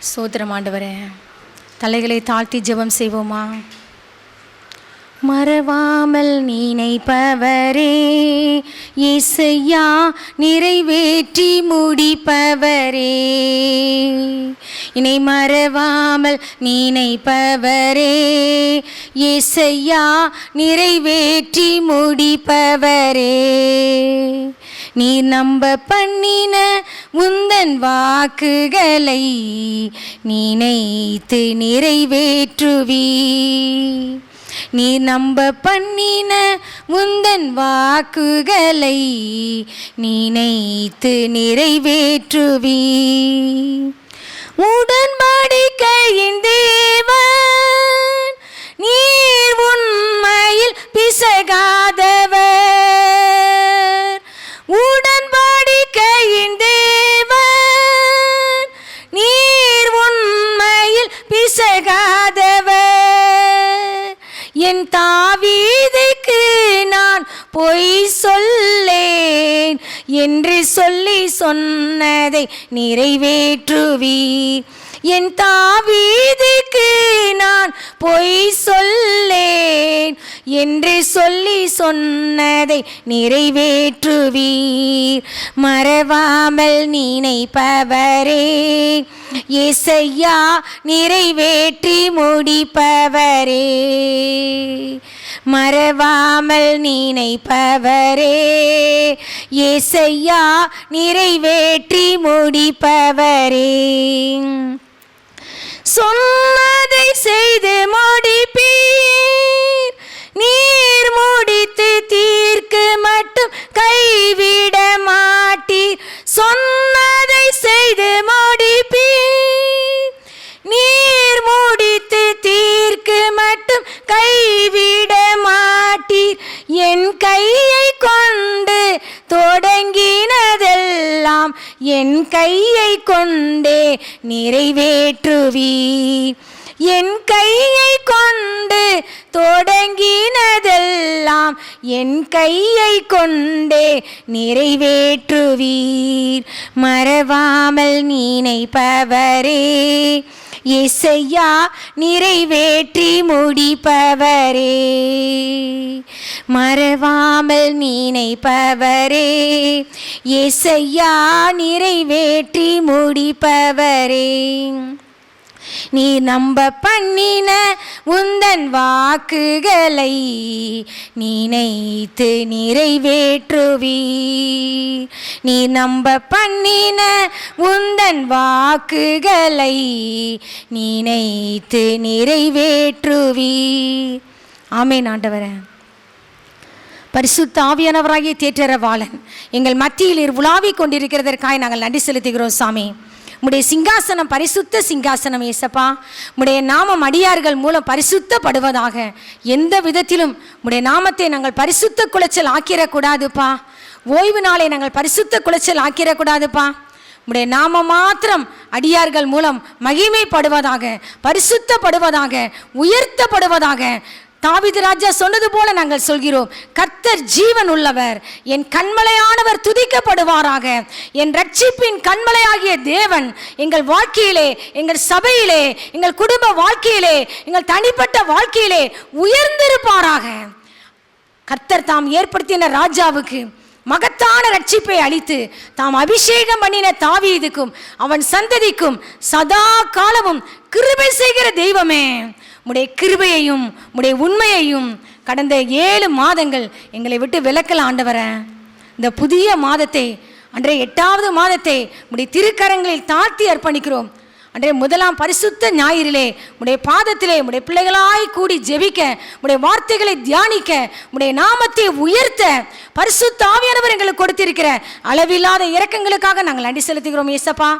சோத்திரம் ஆண்டவரே. தலைகளை தாழ்த்தி ஜெபம் செய்வோமா? மறவாமல் நினைப்பவரே இயேசையா, நிறைவேற்றி முடிப்பவரே. என்னை மறவாமல் நினைப்பவரே இயேசையா, நிறைவேற்றி முடிப்பவரே. நீ நம்ப பண்ணின உந்தன் வாக்குகளை நினைத்து நிறைவேற்றுவி. நீ நம்ப பண்ணின உந்தன் வாக்குகளை நினைத்து நிறைவேற்றுவி. உடன்படிக்கையின் தேவன், நீர் உண்மையில் பிசகாதவர். உடன்படிக்கையின் தேவன், நீர் உண்மையில் பிசகாதவர். என் தாவீதுக்கு நான் பொய் சொல்லேன் என்று சொல்லி சொன்னதை நிறைவேற்றுவீர். என் தாவீதுக்கு நான் பொய் சொல்லேன் என்று சொல்லி சொன்னதை நிறைவேற்றுவீர். மறவாமல் நினைப்பவரே இயேசையா, நிறைவேற்றி முடிப்பவரே. மறவாமல் நினைப்பவரே இயேசையா, நிறைவேற்றி முடிப்பவரே. சொன்னதை செய்து முடிப்பீர், நீர் முடித்து தீர்க்கு மட்டும் கைவிட மாட்டீர். சொன்னதை செய்து முடிப்பீர், நீர் முடித்து தீர்க்கு மட்டும் கைவிட மாட்டீர். என் கையை கொண்டு தொடங்கினதெல்லாம் என் கையை கொண்டே நிறைவேற்றுவீர். என் கையை கொண்டு தொடங்கினதெல்லாம் என் கையை கொண்டே நிறைவேற்றுவீர். மறவாமல் நினைப்பவரே இயேசையா, நிறைவேற்றி முடிப்பவரே. மறவாமல் நினைப்பவரே இயேசையா, நிறைவேற்றி முடிப்பவரே. நீ நம்ப பண்ணின உந்தன் வாக்குகளை நினைத்து நிறைவேற்றுவீர். நீ நம்ப பண்ணின உந்தன் வாக்குகளை நினைத்து நிறைவேற்றுவீர். ஆமென். ஆண்டவரே, பரிசுத்த ஆவியானவராகிய தேற்றரவாளன் எங்கள் மத்தியில் உலாவிக் கொண்டிருக்கிறதற்காக நாங்கள் நன்றி செலுத்துகிறோம். சாமி, உம்முடைய சிங்காசனம் பரிசுத்த சிங்காசனம் ஏசப்பா. உம்முடைய நாமம் அடியார்கள் மூலம் பரிசுத்தப்படுவதாக. எந்த விதத்திலும் உம்முடைய நாமத்தை நாங்கள் பரிசுத்த குலைச்சல் ஆக்கிடக்கூடாதுப்பா. ஓய்வு நாளை நாங்கள் பரிசுத்த குலைச்சல் ஆக்கிடக்கூடாதுப்பா. உம்முடைய நாமம் மாத்திரம் அடியார்கள் மூலம் மகிமைப்படுவதாக, பரிசுத்தப்படுவதாக, உயர்த்தப்படுவதாக. தாவீது ராஜா சொன்னது போல நாங்கள் சொல்கிறோம், கர்த்தர் ஜீவன் உள்ளவர், என் கண்மலையானவர் துதிக்கப்படுவாராக. என் ரட்சிப்பின் கண்மலையாகிய தேவன் எங்கள் வாழ்க்கையிலே, எங்கள் சபையிலே, எங்கள் குடும்ப வாழ்க்கையிலே, எங்கள் தனிப்பட்ட வாழ்க்கையிலே உயர்ந்திருப்பாராக. கர்த்தர் தாம் ஏற்படுத்தின ராஜாவுக்கு மகத்தான ரட்சிப்பை அளித்து தாம் அபிஷேகம் பண்ணின தாவீதுக்கும் அவன் சந்ததிக்கும் சதா காலமும் கிருபை செய்கிற தெய்வமே, உம்முடைய கிருபையையும் உம்முடைய உண்மையையும் கடந்த 7 மாதங்கள் எங்களை விட்டு விலக்கல ஆண்டவரே. இந்த புதிய மாதத்தை, அன்றைய 8வது மாதத்தை உம்முடைய திருக்கரங்களில் தாழ்த்தி அர்ப்பணிக்கிறோம். அன்றைய முதலாம் பரிசுத்த ஞாயிறிலே உம்முடைய பாதத்திலே உம்முடைய பிள்ளைகளாய் கூடி ஜெபிக்க, உம்முடைய வார்த்தைகளை தியானிக்க, உம்முடைய நாமத்தை உயர்த்த பரிசுத்த ஆவியானவர் எங்களுக்கு கொடுத்திருக்கிற அளவில்லாத இரக்கங்களுக்காக நாங்கள் நன்றி செலுத்துகிறோம் ஏசப்பா.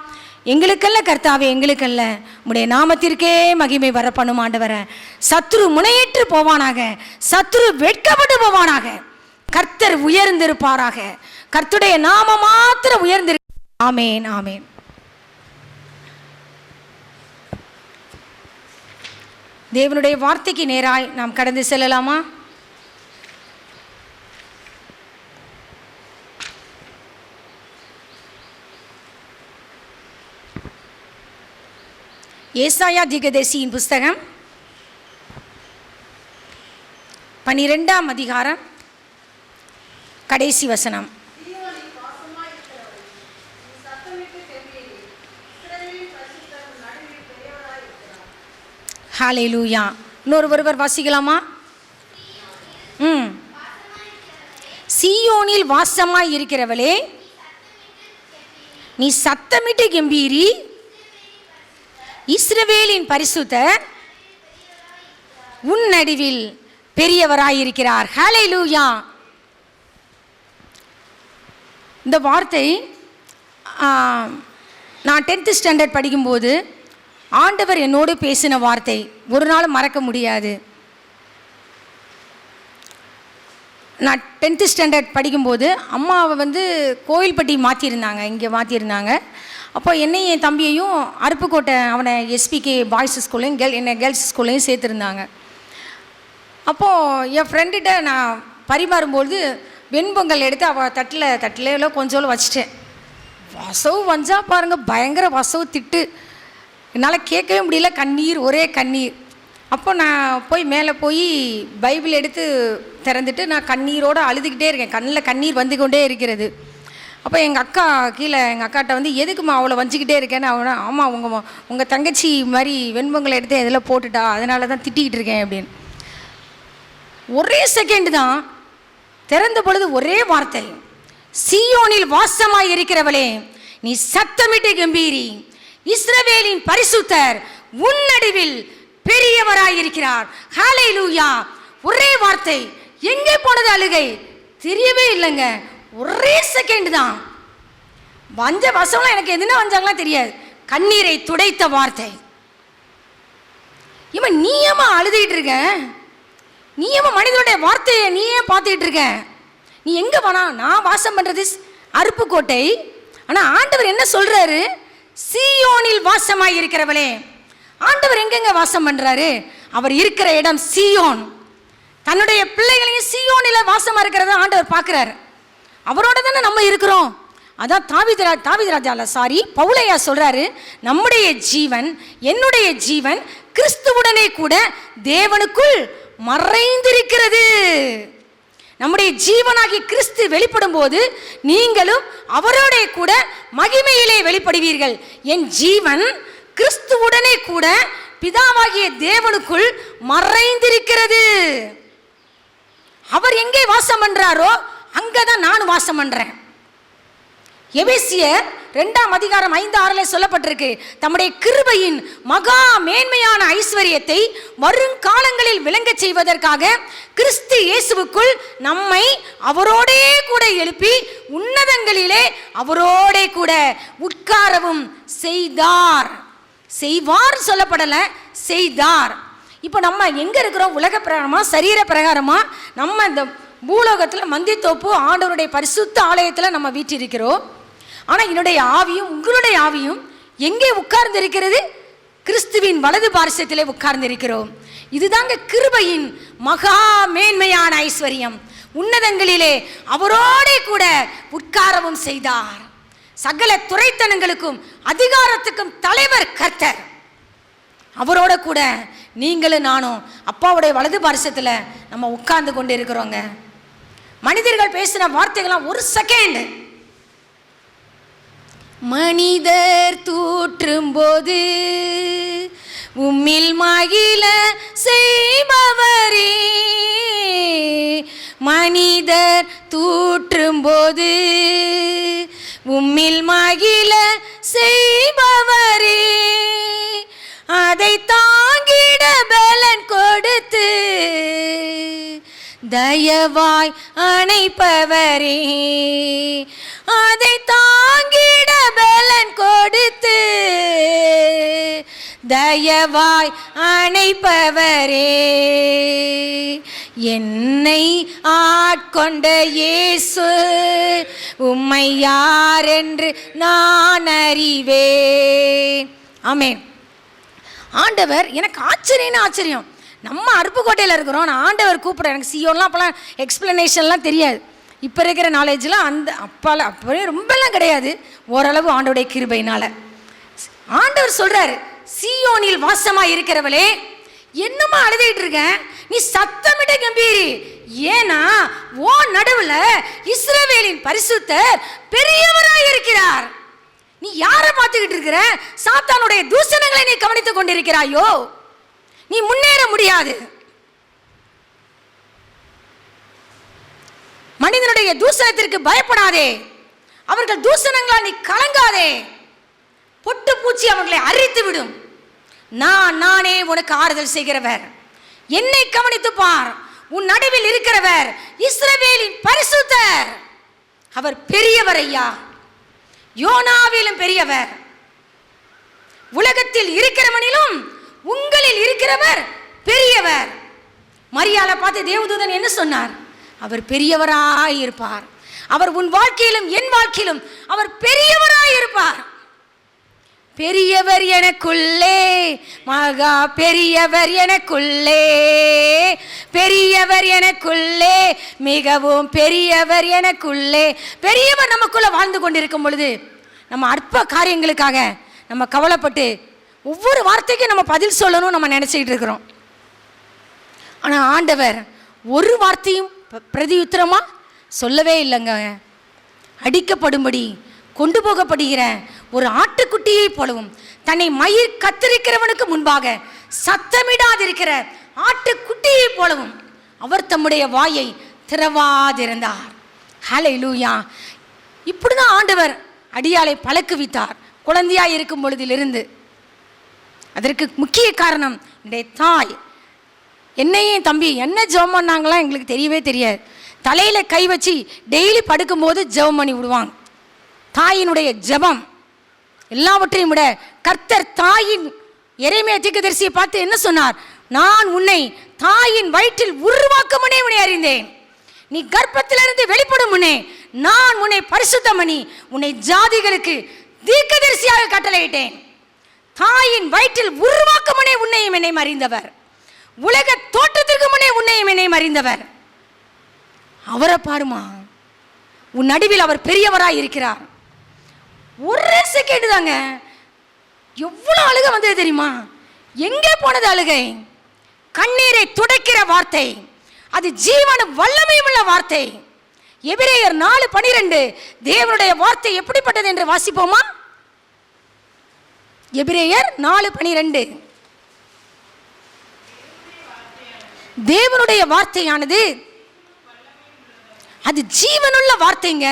எங்களுக்கல்ல கர்த்தாவே, எங்களுக்கல்ல, உம்முடைய நாமத்திற்கே மகிமை வர பண்ணும் ஆண்டவரே. சத்ரு முனையேற்று போவானாக, சத்ரு வெட்கப்பட்டு போவானாக. கர்த்தர் உயர்ந்திருப்பாராக. கர்த்தருடைய நாமம் மாத்திரம் உயர்ந்திரு. ஆமேன், ஆமேன். தேவனுடைய வார்த்தைக்கு நேராய் நாம் கடந்து செல்லலாமா? ஏசாயா தீர்க்கதரிசியின் புஸ்தகம் 12ஆம் அதிகாரம் கடைசி வசனம். ஹல்லேலூயா. ஒருவர் வாசிக்கலாமா? சீயோனில் வாசமாய் இருக்கிறவளே, நீ சத்தமிட்டு கெம்பீரி, இஸ்ரவேலின் பரிசுத்தர் உன் நடுவில் பெரியவராயிருக்கிறார். ஹல்லேலூயா. இந்த வார்த்தை நான் 10th ஸ்டாண்டர்ட் படிக்கும்போது ஆண்டவர் என்னோடு பேசின வார்த்தை, ஒரு நாள் மறக்க முடியாது. நான் 10th ஸ்டாண்டர்ட் படிக்கும்போது அம்மாவை கோயில்பட்டி மாற்றிருந்தாங்க, இங்கே மாற்றிருந்தாங்க. அப்போ என்னையும் என் தம்பியையும் அருப்புக்கோட்டை அவனை எஸ்பிகே பாய்ஸ் ஸ்கூல்லையும் என்னை கேர்ள்ஸ் ஸ்கூல்லையும் சேர்த்துருந்தாங்க. அப்போது என் ஃப்ரெண்டுகிட்ட நான் பரிமாறும்போது வெண்பொங்கல் எடுத்து அவள் தட்டில் கொஞ்சோளவு வச்சுட்டேன். வசவு வஞ்சா பாருங்கள், பயங்கர வசவு திட்டு, என்னால் கேட்கவே முடியல, கண்ணீர், ஒரே கண்ணீர். அப்போ நான் மேலே போய் பைபிள் எடுத்து திறந்துட்டு நான் கண்ணீரோடு அழுதுகிட்டே இருக்கேன், கண்ணில் கண்ணீர் வந்து கொண்டே இருக்கிறது. அப்போ எங்கள் அக்கா கீழே, எங்கள் அக்காட்ட எதுக்குமா அவளை வஞ்சிக்கிட்டே இருக்கேன்னு அவனை, ஆமாம் உங்கள் தங்கச்சி மாதிரி வெண்பொங்கலை எடுத்து எதில் போட்டுட்டா, அதனால தான் திட்டிகிட்டு இருக்கேன் அப்படின்னு. ஒரே செகண்டு தான் திறந்த பொழுது ஒரே வார்த்தை, சீயோனில் வாசமாய் இருக்கிறவளே, நீ சத்தமிட்டு கம்பீரி, இஸ்ரவேலின் பரிசுத்தர் உன் நடுவில் பெரியவராயிருக்கிறார். ஹல்லேலூயா. ஒரே வார்த்தை. எங்கே போனது அழுகை தெரியவே இல்லைங்க, ஒரே செகண்ட் தான். வஞ்ச வசம்லாம் எனக்கு எதுனா வஞ்சாங்கலாம் தெரியாது, கண்ணீரை துடைத்த வார்த்தை. இவன் நீ ஏமா அழுதுகிட்டு இருக்க, நீ ஏமா மனிதனுடைய வார்த்தையை நீ ஏன் பார்த்துக்கிட்டு இருக்க, நீ எங்கே போனா? நான் வாசம் பண்ணுறது அருப்புக்கோட்டை, ஆனால் ஆண்டவர் என்ன சொல்கிறாரு? சீயோனில் வாசமாய் இருக்கிறவளே. ஆண்டவர் எங்கெங்க வாசம் பண்ணுறாரு? அவர் இருக்கிற இடம் சீயோன். தன்னுடைய பிள்ளைகளையும் சீயோனில் வாசமாக இருக்கிறத ஆண்டவர் பார்க்குறாரு. அவரோட தானே நம்ம இருக்கிறோம். அதான் பவுலையா சொல்கிறாரு, நம்முடைய ஜீவன், என்னுடைய ஜீவன் கிறிஸ்துவுடனே கூட தேவனுக்குள் மறைந்திருக்கிறது. நம்முடைய ஜீவனாகி கிறிஸ்து வெளிப்படும் போது நீங்களும் அவரோட கூட மகிமையிலே வெளிப்படுவீர்கள். என் ஜீவன் கிறிஸ்துவுடனே கூட பிதாவாகிய தேவனுக்குள் மறைந்திருக்கிறது. அவர் எங்கே வாசம் பண்றாரோ அங்கதான் நான் வாசம் பண்றேன். எபேசியர் 2ஆம் அதிகாரம் 5-6 சொல்லப்பட்டிருக்கு, தம்முடைய கிருபையின் மகா மேன்மையான ஐஸ்வரியத்தை வருங்காலங்களில் விளங்க செய்வதற்காக கிறிஸ்து இயேசுவுக்குள் நம்மை அவரோடே கூட எழுப்பி உன்னதங்களிலே அவரோடே கூட உட்காரவும் செய்தார். செய்வார் சொல்லப்படலை, செய்தார். இப்போ நம்ம எங்கே இருக்கிறோம்? உலக பிரகாரமா சரீர பிரகாரமா? நம்ம இந்த பூலோகத்தில் மந்தித்தோப்பு ஆண்டவருடைய பரிசுத்த ஆலயத்தில் நம்ம வீற்றிருக்கிறோம். ஆனால் என்னுடைய ஆவியும் உங்களுடைய ஆவியும் எங்கே உட்கார்ந்து இருக்கிறது? கிறிஸ்துவின் வலது பார்சத்திலே உட்கார்ந்து இருக்கிறோம். இதுதாங்க கிருபையின் மகா மேன்மையான ஐஸ்வர்யம். உன்னதங்களிலே அவரோட கூட உட்காரவும் செய்தார். சகல துரைத்தனங்களுக்கும் அதிகாரத்துக்கும் தலைவர் கர்த்தர். அவரோட கூட நீங்களும் நானும் அப்பாவுடைய வலது பார்சத்தில் நம்ம உட்கார்ந்து கொண்டு இருக்கிறோங்க. மனிதர்கள் பேசின வார்த்தைகள்லாம் ஒரு செகண்ட். மனிதர் தூற்றும் போது உம்மில் மகிழ செய்பவரே, மனிதர் தூற்றும் போது உம்மில் மகிழ செய்பவரே, அதை தாங்கிட பலன் கொடுத்து தயவாய் அணைப்பவரே, அதை தாங்கிட பலன் கொடுத்து தயவாய் அணைப்பவரே, என்னை ஆட்கொண்ட இயேசு உம்மை யார் என்று நான் அறிவேன். ஆமென். ஆண்டவர் எனக்கு ஆச்சரியம். நம்ம அருப்புக்கோட்டையில் இருக்கிறோம், நான் ஆண்டவர் கூப்பிட்றேன். எனக்கு சியோன்லாம் அப்போலாம் எக்ஸ்பிளனேஷன்லாம் தெரியாது. இப்போ இருக்கிற நாலேஜ்லாம் அப்போவே ரொம்பலாம் கிடையாது. ஓரளவு ஆண்டோடைய கிருபையினால் ஆண்டவர் சொல்கிறாரு, சீயோனில் வாசமாய் இருக்கிறவளே, என்னமா அழுதுட்டு இருக்க? நீ சத்தமிட கம்பீரி. ஏன்னா ஓ நடுவுல இஸ்ரவேலின் பரிசுத்தர் பெரியவராய் இருக்கிறார். நீ யாரை பார்த்துக்கிட்டு இருக்கிற? சாத்தானுடைய தூஷணங்களை நீ கவனித்துக் கொண்டிருக்கிறாயோ? நீ முன்னேற முடியாது. மனிதனுடைய தூஷணத்திற்கு பயப்படாதே. அவர்கள் தூஷணங்களால் நீ கலங்காதே. பொட்டு பூச்சி அவர்களை அரித்து விடும். நானே உனக்கு ஆறுதல் செய்கிறவர். என்னை கவனித்து பார். உன் நடுவில் இருக்கிறவர் இஸ்ரவேலின் பரிசுத்தர். அவர் பெரியவர் ஐயா, யோனாவிலும் பெரியவர். உலகத்தில் இருக்கிறவனிலும் உங்களில் இருக்கிறவர் பெரியவர். மரியாதை பார்த்து தேவதூதன் என்ன சொன்னார்? அவர் பெரியவராய் இருப்பார். அவர் உன் வாழ்க்கையிலும் என் வாழ்க்கையிலும் அவர் பெரியவராய் இருப்பார். பெரியவர் எனக்குள்ளே, மகா பெரியவர் எனக்குள்ளே, பெரியவர் எனக்குள்ளே, மிகவும் பெரியவர் எனக்குள்ளே. பெரியவர் நமக்குள்ள வாழ்ந்து கொண்டிருக்கும் பொழுது நம்ம அற்ப காரியங்களுக்காக நம்ம கவலைப்பட்டு ஒவ்வொரு வார்த்தைக்கும் நம்ம பதில் சொல்லணும் நம்ம நினச்சிக்கிட்டு இருக்கிறோம். ஆனால் ஆண்டவர் ஒரு வார்த்தையும் பிரதியுத்தரமா சொல்லவே இல்லைங்க. அடிக்கப்படும்படி கொண்டு போகப்படுகிற ஒரு ஆட்டுக்குட்டியை போலவும், தன்னை மயிர் கத்தரிக்கிறவனுக்கு முன்பாக சத்தமிடாதிருக்கிற ஆட்டுக்குட்டியை போலவும் அவர் தம்முடைய வாயை திறவாதிருந்தார். ஹல்லேலூயா. இப்படிதான் ஆண்டவர் அடியாளை பழக்குவித்தார் குழந்தையாய் இருக்கும் பொழுதிலிருந்து. அதற்கு முக்கிய காரணம் என்னுடைய தாய். என்னையும் தம்பி என்ன ஜெபம் பண்ணாங்களாம் எங்களுக்கு தெரியவே தெரியாது. தலையில் கை வச்சு டெய்லி படுக்கும்போது ஜெபம் பண்ணி விடுவாங்க. தாயினுடைய ஜெபம் எல்லாவற்றையும் விட கர்த்தர் தாயின் எரேமியா தீர்க்கதரிசியை பார்த்து என்ன சொன்னார்? நான் உன்னை தாயின் வயிற்றில் உருவாக்கும் முன்னே உன்னை அறிந்தேன். நீ கர்ப்பத்திலிருந்து வெளிப்படும் முன்னே நான் உன்னை பரிசுத்தம் பண்ணி உன்னை ஜாதிகளுக்கு தீர்க்கதரிசியாக கட்டளையிட்டேன். தாயின் வயிற்றில் உருவாக்கும் முன்னே உன்னையும் என்னையும் அறிந்தவர். உலக தோற்றத்திற்கு முன்னே உன்னையும் என்னையும் அறிந்தவர். அவரை பாருமா, உன் நடுவில் அவர் பெரியவராய் இருக்கிறார். ஒரே செகண்ட் தாங்க எவ்வளவு அழுகை வந்தது தெரியுமா? எங்கே போனது அழுகை? கண்ணீரை துடைக்கிற வார்த்தை, அது ஜீவனும் வல்லமையும் உள்ள வார்த்தை. எபிரேயர் 4:12 தேவனுடைய வார்த்தை எப்படிப்பட்டது என்று வாசிப்போமா? எபிரேயர் 4:12 தேவனுடைய வார்த்தையானது அது ஜீவனுள்ள வார்த்தைங்க,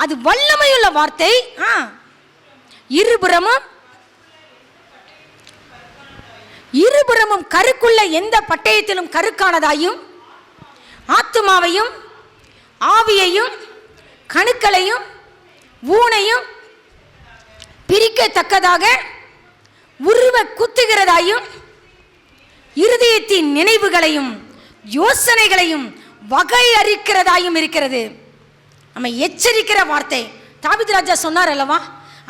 அது வல்லமையுள்ள வார்த்தை. இருபுறமும் கருக்குள்ள எந்த பட்டயத்திலும் கருக்கானதாயும் ஆத்துமாவையும் ஆவியையும் கணுக்களையும் ஊனையும் பிரிக்கத்தக்கதாக உருவ குத்துகிறதாயும் இருதயத்தின் நினைவுகளையும் யோசனைகளையும் வகை அறிக்கிறதாயும் இருக்கிறது. நம்ம எச்சரிக்கிற வார்த்தை. தாவீது ராஜா சொன்னார் அல்லவா,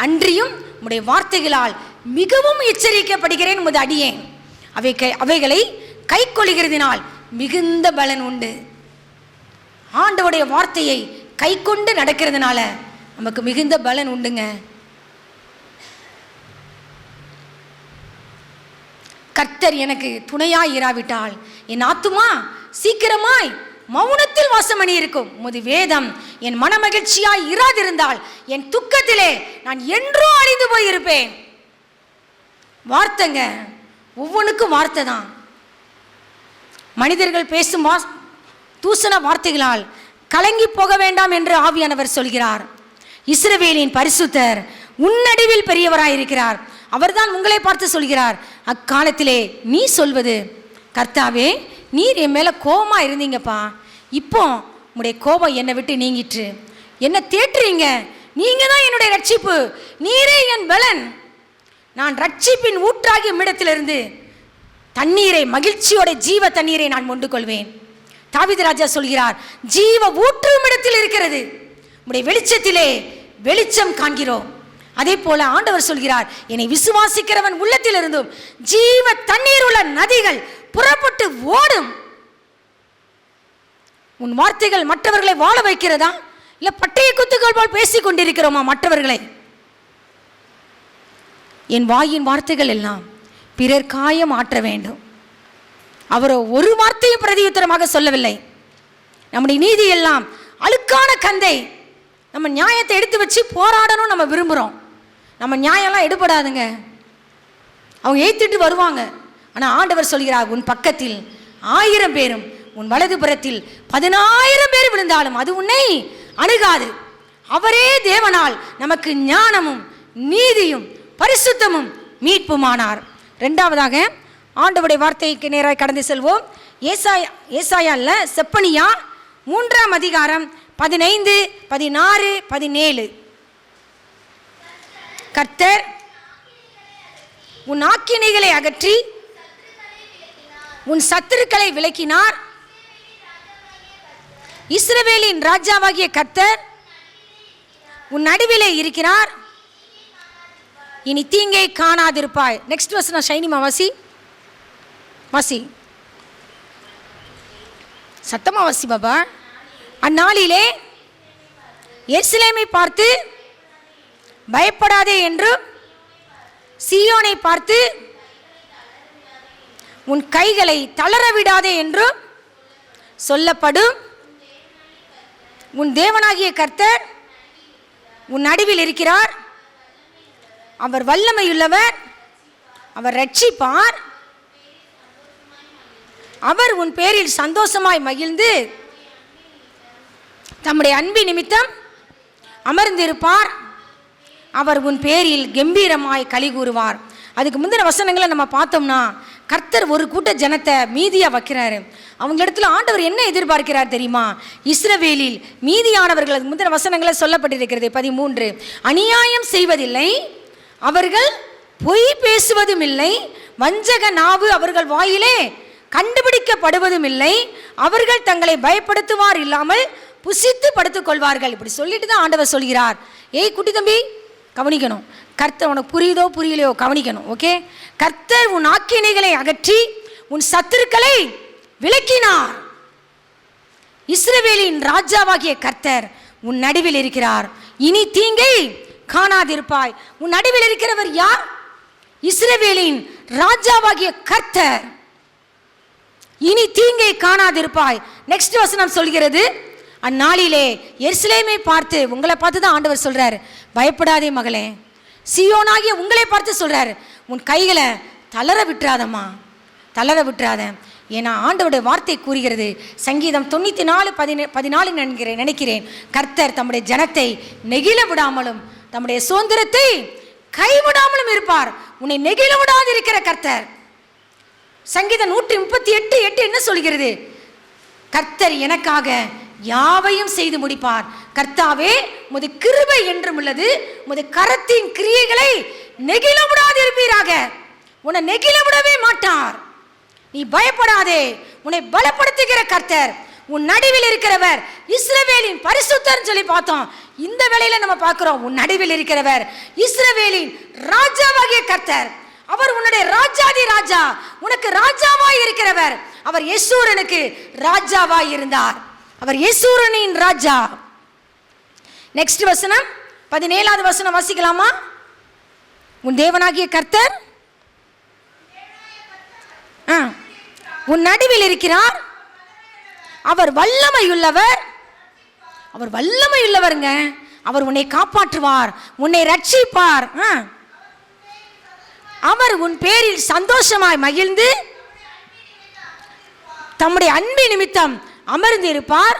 அன்றியும் உம்முடைய வார்த்தைகளால் மிகவும் எச்சரிக்கப்படுகிறேன் உமது அடியேன். அவைகளை கை கொள்கிறதினால் மிகுந்த பலன் உண்டு. ஆண்டவருடைய வார்த்தையை கை கொண்டு நடக்கிறதுனால நமக்கு மிகுந்த பலன் உண்டுங்க. கர்த்தர் எனக்கு துணையாய் இராவிட்டால் என் ஆத்துமா சீக்கிரமாய் மௌனத்தில் வாசமணி இருக்கும். உமது வேதம் என் மன மகிழ்ச்சியாய் இராதிருந்தால் என் துக்கத்திலே நான் என்றோ அழிந்து போயிருப்பேன். வார்த்தைங்க, ஒவ்வொன்றுக்கும் வார்த்தை தான். மனிதர்கள் பேசும் தூசண வார்த்தைகளால் கலங்கி போக வேண்டாம் என்று ஆவியானவர் சொல்கிறார். இஸ்ரவேலின் பரிசுத்தர் உன்னடிவில் பெரியவராயிருக்கிறார். அவர்தான் உங்களை பார்த்து சொல்கிறார், அக்காலத்திலே நீ சொல்வது, கர்த்தாவே நீர் என் மேலே கோபமா இருந்தீங்கப்பா, இப்போ உங்களுடைய கோபம் என்னை விட்டு நீங்கிற்று, என்னை தேற்றுறீங்க, நீங்க தான் என்னுடைய ரட்சிப்பு, நீரே என் பலன், நான் ரட்சிப்பின் ஊற்றாகி உம்மிடத்திலிருந்து தண்ணீரை, மகிழ்ச்சியோட ஜீவ தண்ணீரை நான் மொண்டு கொள்வேன். தாவீது ராஜா சொல்கிறார், ஜீவ ஊற்று உம்மிடத்தில் இருக்கிறது, உம்முடைய வெளிச்சத்திலே வெளிச்சம் காண்கிறோம். அதே போல ஆண்டவர் சொல்கிறார், என்னை விசுவாசிக்கிறவன் உள்ளத்தில் இருந்தும் ஜீவ தண்ணீர் உள்ள நதிகள் புறப்பட்டு ஓடும். உன் வார்த்தைகள் மற்றவர்களை வாழ வைக்கிறதா, இல்ல பட்டய குத்துக்கள் போல் பேசிக் கொண்டிருக்கிறோமா மற்றவர்களை? என் வாயின் வார்த்தைகள் எல்லாம் பிறர் காயம் ஆற்ற வேண்டும். அவரோ ஒரு வார்த்தையும் பிரதியுத்தரமாக சொல்லவில்லை. நம்முடைய நீதி எல்லாம் அழுக்கான கந்தை. நம்ம நியாயத்தை எடுத்து வச்சு போராடணும் நம்ம விரும்புகிறோம். நம்ம நியாயம்லாம் எடுபடாதுங்க. அவங்க ஏற்றிட்டு வருவாங்க. ஆனால் ஆண்டவர் சொல்கிறார், உன் பக்கத்தில் 1000 பேரும் உன் வலது புறத்தில் 10,000 பேர் விழுந்தாலும் அது உன்னை அணுகாது. அவரே தேவனால் நமக்கு ஞானமும் நீதியும் பரிசுத்தமும் மீட்புமானார். இரண்டாவதாக ஆண்டவருடைய வார்த்தைக்கு நேராக கடந்து செல்வோம். ஏசாயா இல்ல, செப்பனியா 3ஆம் அதிகாரம் 15, 16, 17. கர்த்தர் உன் ஆக்கினைகளை அகற்றி உன் சத்துருக்களை விலக்கினார். இஸ்ரவேலின் ராஜாவாகிய கர்த்தர் உன் நடுவிலே இருக்கிறார். இனி தீங்கை காணாதிருப்பாய். நெக்ஸ்ட் வசனம் ஷைனிமா வாசி சத்தமா வாசி பாபா. அந்நாளிலே எருசலேமை பார்த்து பயப்படாதே என்றும் சீயோனை பார்த்து உன் கைகளை தளர விடாதே என்றும் சொல்லப்படும். உன் தேவனாகிய கர்த்தர் உன் நடுவில் இருக்கிறார். அவர் வல்லமையுள்ளவர், அவர் ரட்சிப்பார். அவர் உன் பேரில் சந்தோஷமாய் மகிழ்ந்து தம்முடைய அன்பின் நிமித்தம் அமர்ந்திருப்பார். அவர் உன் பேரில் கம்பீரமாய் களி கூறுவார். அதுக்கு முந்தின வசனங்களை நம்ம பார்த்தோம்னா, கர்த்தர் ஒரு கூட்ட ஜனத்தை மீதியாக வைக்கிறாரு. அவங்களிடத்துல ஆண்டவர் என்ன எதிர்பார்க்கிறார் தெரியுமா? இஸ்ரவேலில் மீதியானவர்கள், அதுக்கு முந்தின வசனங்களை சொல்லப்பட்டிருக்கிறது 13, அநியாயம் செய்வதில்லை, அவர்கள் பொய் பேசுவதும் இல்லை, வஞ்சக நாவு அவர்கள் வாயிலே கண்டுபிடிக்கப்படுவதும் இல்லை, அவர்கள் தங்களை பயப்படுத்துவார் இல்லாமல் புசித்து படுத்துக் கொள்வார்கள். இப்படி சொல்லிட்டு தான் ஆண்டவர் சொல்கிறார். ஏய் குட்டி தம்பி, கவனிக்கணும். கர்த்தர் உனக்கு புரியுதோ புரியலையோ கவனிக்கணும். ஓகே, கர்த்தர் உன் ஆக்கினைகளை அகற்றி உன் சத்துருக்களை விலக்கினார். இஸ்ரவேலின் ராஜாவாகிய கர்த்தர் உன் நடுவில் இருக்கிறார். இனி தீங்கை காணாதிருப்பாய். உன் நடுவில் இருக்கிறவர் யார்? இஸ்ரவேலின் ராஜாவாகிய கர்த்தர். இனி தீங்கை காணாதிருப்பாய். நெக்ஸ்ட் வசனம் சொல்கிறது, அந்நாளிலே எருசலேமை பார்த்து, உங்களை பார்த்து தான் ஆண்டவர் சொல்றாரு, பயப்படாதே மகளே. சீயோனாகிய உங்களை பார்த்து சொல்றாரு, உன் கைகளை தளர விட்டுறாதம்மா, தளர விட்டுறாத. ஏன்னா ஆண்டவருடைய வார்த்தை கூறுகிறது, சங்கீதம் 94:14 நினைக்கிறேன், கர்த்தர் தம்முடைய ஜனத்தை நெகிழ விடாமலும் தம்முடைய சுதந்திரத்தை கைவிடாமலும் இருப்பார். உன்னை நெகிழ விடாது இருக்கிற கர்த்தர். சங்கீதம் 138:8 என்ன சொல்கிறது? கர்த்தர் எனக்காக யாவையும் செய்து முடிப்பார். கர்த்தாவே, உமது கிருபை என்றும் உள்ளது, உமது கரத்தின் கிரியைகளை நெகிழ விடாது இருப்பீராக. உன்னை நெகிழ விடவே மாட்டார். நீ பயப்படாதே. உன்னை பலப்படுத்துகிற கர்த்தர், உன் நடுவில் இருக்கிறவர், இஸ்ரவேலின் பரிசுத்தர் சொல்லி பார்த்தோம். இந்த வேளையில நம்ம பார்க்கிறோம், உன் நடுவில் இருக்கிறவர் இஸ்ரவேலின் ராஜாவாகிய கர்த்தர். அவர் உன்னுடைய ராஜாதி ராஜா, உனக்கு ராஜாவாய் இருக்கிறவர். அவர் யெசூரனுக்கு ராஜாவாய் இருந்தார். அவர் யெசூரனின் ராஜா. நெக்ஸ்ட் வசனம் 17வது வசனம் வாசிக்கலாமா? உன் தேவனாகிய கர்த்தர் உன் நடுவில் இருக்கிறார். அவர் வல்லமையுள்ளவர். அவர் வல்லமையுள்ளவருங்க. அவர் உன்னை காப்பாற்றுவார், உன்னை ரட்சிப்பார். அவர் உன் பேரில் சந்தோஷமாய் மகிழ்ந்து தம்முடைய அன்பு நிமித்தம் அமர்ந்து இருப்பார்.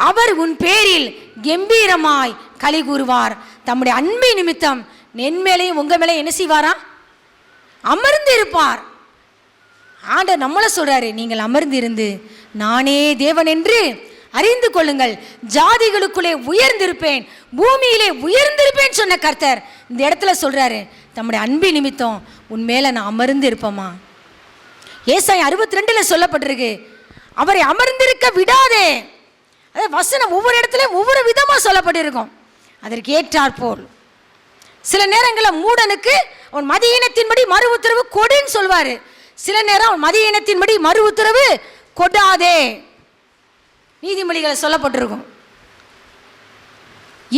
அவர் உன் பேரில் கம்பீரமாய் களி கூறுவார். தம்முடைய அன்பு நிமித்தம் என் மேலையும் உங்க மேலே என்ன செய்வாரா? அமர்ந்து இருப்பார். ஆண்டவர் நம்மள சொல்றாரு, நீங்கள் அமர்ந்து இருந்து நானே தேவன் என்று அறிந்து கொள்ளுங்கள், ஜாதிகளுக்குள்ளே உயர்ந்திருப்பேன், பூமியிலே உயர்ந்திருப்பேன் சொன்ன கர்த்தர் இந்த இடத்துல சொல்றாரு, தம்முடைய அன்பு நிமித்தம் உன் மேல நான் அமர்ந்து இருப்போமா. ஏசாயா 62 சொல்லப்பட்டிருக்கு, அவரை அமர்ந்திருக்க விடாதே. வசனம் ஒவ்வொரு இடத்துல ஒவ்வொரு விதமா சொல்லப்பட்டிருக்கும். அதற்கு ஏற்றாற் போல் சில நேரங்களில் மூடனுக்கு அவன் மதியினத்தின்படி மறு உத்தரவு கொடுன்னு சொல்வாரு. சில நேரம் அவன் மதியினத்தின்படி மறு உத்தரவு கொடாதே. நீதிமொழிகளை சொல்லப்பட்டிருக்கும்.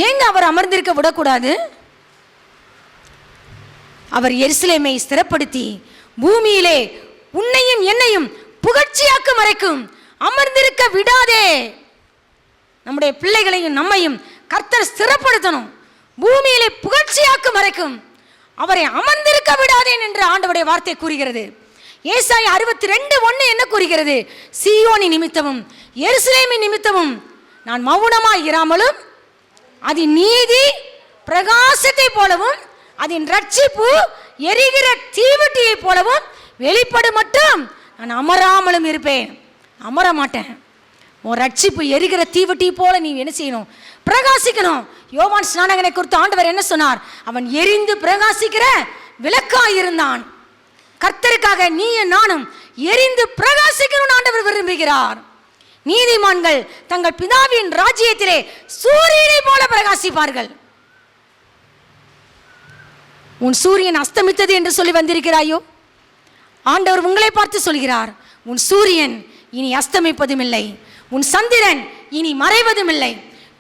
ஏங்க அவர் அமர்ந்திருக்க விடக்கூடாது? அவர் எருசலேமை ஸ்திரப்படுத்தி பூமியிலே உன்னையும் என்னையும் புகழ்ச்சியாக்கும் வரைக்கும் அமர்ந்திருக்க விடாதே. நம்முடைய பிள்ளைகளையும் நம்மையும் கர்த்தர் ஸ்திரப்படுத்தணும். பூமியிலே புகழ்ச்சியாக்கும் வரைக்கும் அவரை அமர்ந்திருக்க விடாதேன் என்று ஆண்டவருடைய வார்த்தை கூறுகிறது. ஏசாயா 62:1 என்ன கூறுகிறது? சீயோனி நிமித்தமும் எருசலேமின் நிமித்தமும் நான் மௌனமாய் இராமலும் அதன் நீதி பிரகாசத்தை போலவும் அதன் ரட்சிப்பு எரிகிற தீவட்டியை போலவும் வெளிப்படு மட்டும் நான் அமராமலும் இருப்பேன். அமர மாட்டேன். உன் ரட்சிப்பு எரிகிற தீவட்டி போல நீ என்ன செய்யணும்? பிரகாசிக்கணும். யோவான் ஸ்நானகனை குறித்து ஆண்டவர் என்ன சொன்னார்? அவன் எரிந்து பிரகாசிக்கிற விளக்காய் இருந்தான். கர்த்தருக்காக நீயும் நானும் எரிந்து பிரகாசிக்கணும்னு ஆண்டவர் விரும்புகிறார். நீதிமான்கள் தங்கள் பிதாவின் ராஜ்யத்திலே சூரியனை போல பிரகாசிப்பார்கள். உன் சூரியன் அஸ்தமித்தது என்று சொல்லி வந்திருக்கிறாயோ? ஆண்டவர் உங்களை பார்த்து சொல்கிறார், உன் சூரியன் இனி அஸ்தமிப்பதும் இல்லை, உன் சந்திரன் இனி மறைவதும் இல்லை.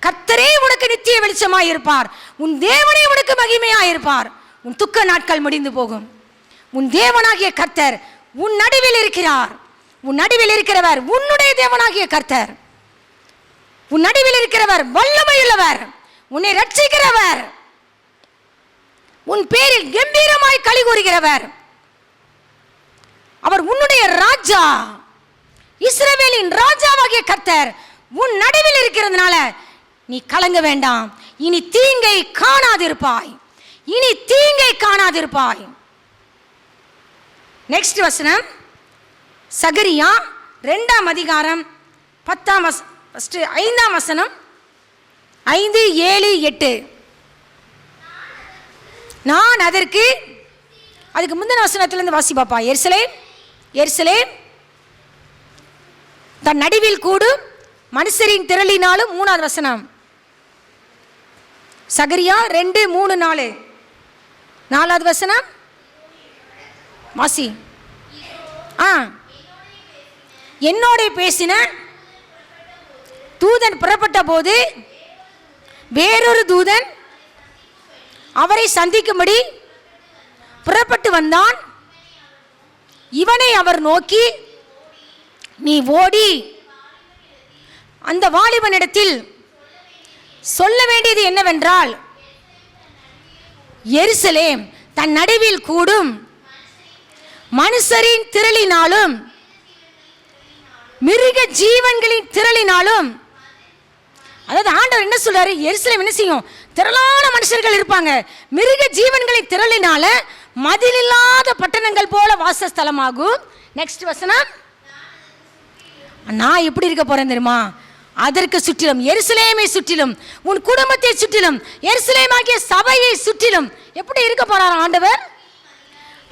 கர்த்தரே உனக்கு நித்திய வெளிச்சமாய் இருப்பார். உன் தேவனே உனக்கு மகிமையாய் இருப்பார். உன் துக்க நாட்கள் முடிந்து போகும். உன் தேவனாகிய கர்த்தர் உன் நடுவில் இருக்கிறார். உன் நடுவில் இருக்கிறவர் உன்னுடைய தேவனாகிய கர்த்தர். உன் நடுவில் இருக்கிறவர் வல்லமையுள்ளவர், உன்னை ரட்சிக்கிறவர், உன் பேரில் கம்பீரமாய் களி கூறுகிறவர். அவர் உன்னுடைய ராஜா, இஸ்ரவேலின் ராஜாவாகிய கர்த்தர் உன் நடுவில் இருக்கிறதுனால நீ கலங்க வேண்டாம். இனி தீங்கை காணாதிருப்பாய். இனி தீங்கை காணாதிருப்பாய். நெக்ஸ்ட் வசனம் சகரியா 2ஆம் அதிகாரம் 10ஆம் 5ஆம் வசனம் 5, 7, 8. நான் அதற்கு அதுக்கு முந்தின வசனத்திலிருந்து வாசி பாப்பா. எருசலேம் எருசலேம் தன் நடுவில் கூடும் மனுஷரின் திரளினாலும். 3ஆவது வசனம் சகரியா 2, 3, 4. 4ஆவது வசனம் வாசி. என்னோட பேசின தூதன் புறப்பட்ட போது வேறொரு தூதன் அவரை சந்திக்கும்படி புறப்பட்டு வந்தான். இவனை அவர் நோக்கி, நீ ஓடி அந்த வாலிபனிடத்தில் சொல்ல வேண்டியது என்னவென்றால், எருசலேம் தன் நடுவில் கூடும் மனுஷரின் திரளினாலும் மிருக ஜீவன்களின் திரளினாலும். அதாவது ஆண்டவர் என்ன சொல்றாரு? எருசலேம் என்ன செய்யும்? திரளான மனுஷர்கள் இருப்பாங்க. மிருக ஜீவன்களின் திரளினால மதிலில்லாத பட்டணங்கள் போல வாசஸ்தலமாகும். நெக்ஸ்ட் வசனம், நான் எப்படி இருக்க போறேன் தெரியுமா? அதற்கு சுற்றிலும், எருசலேமை சுற்றிலும், உன் குடும்பத்தை சுற்றிலும், எருசலேமாகிய சபையை சுற்றிலும் எப்படி இருக்க போறார் ஆண்டவர்?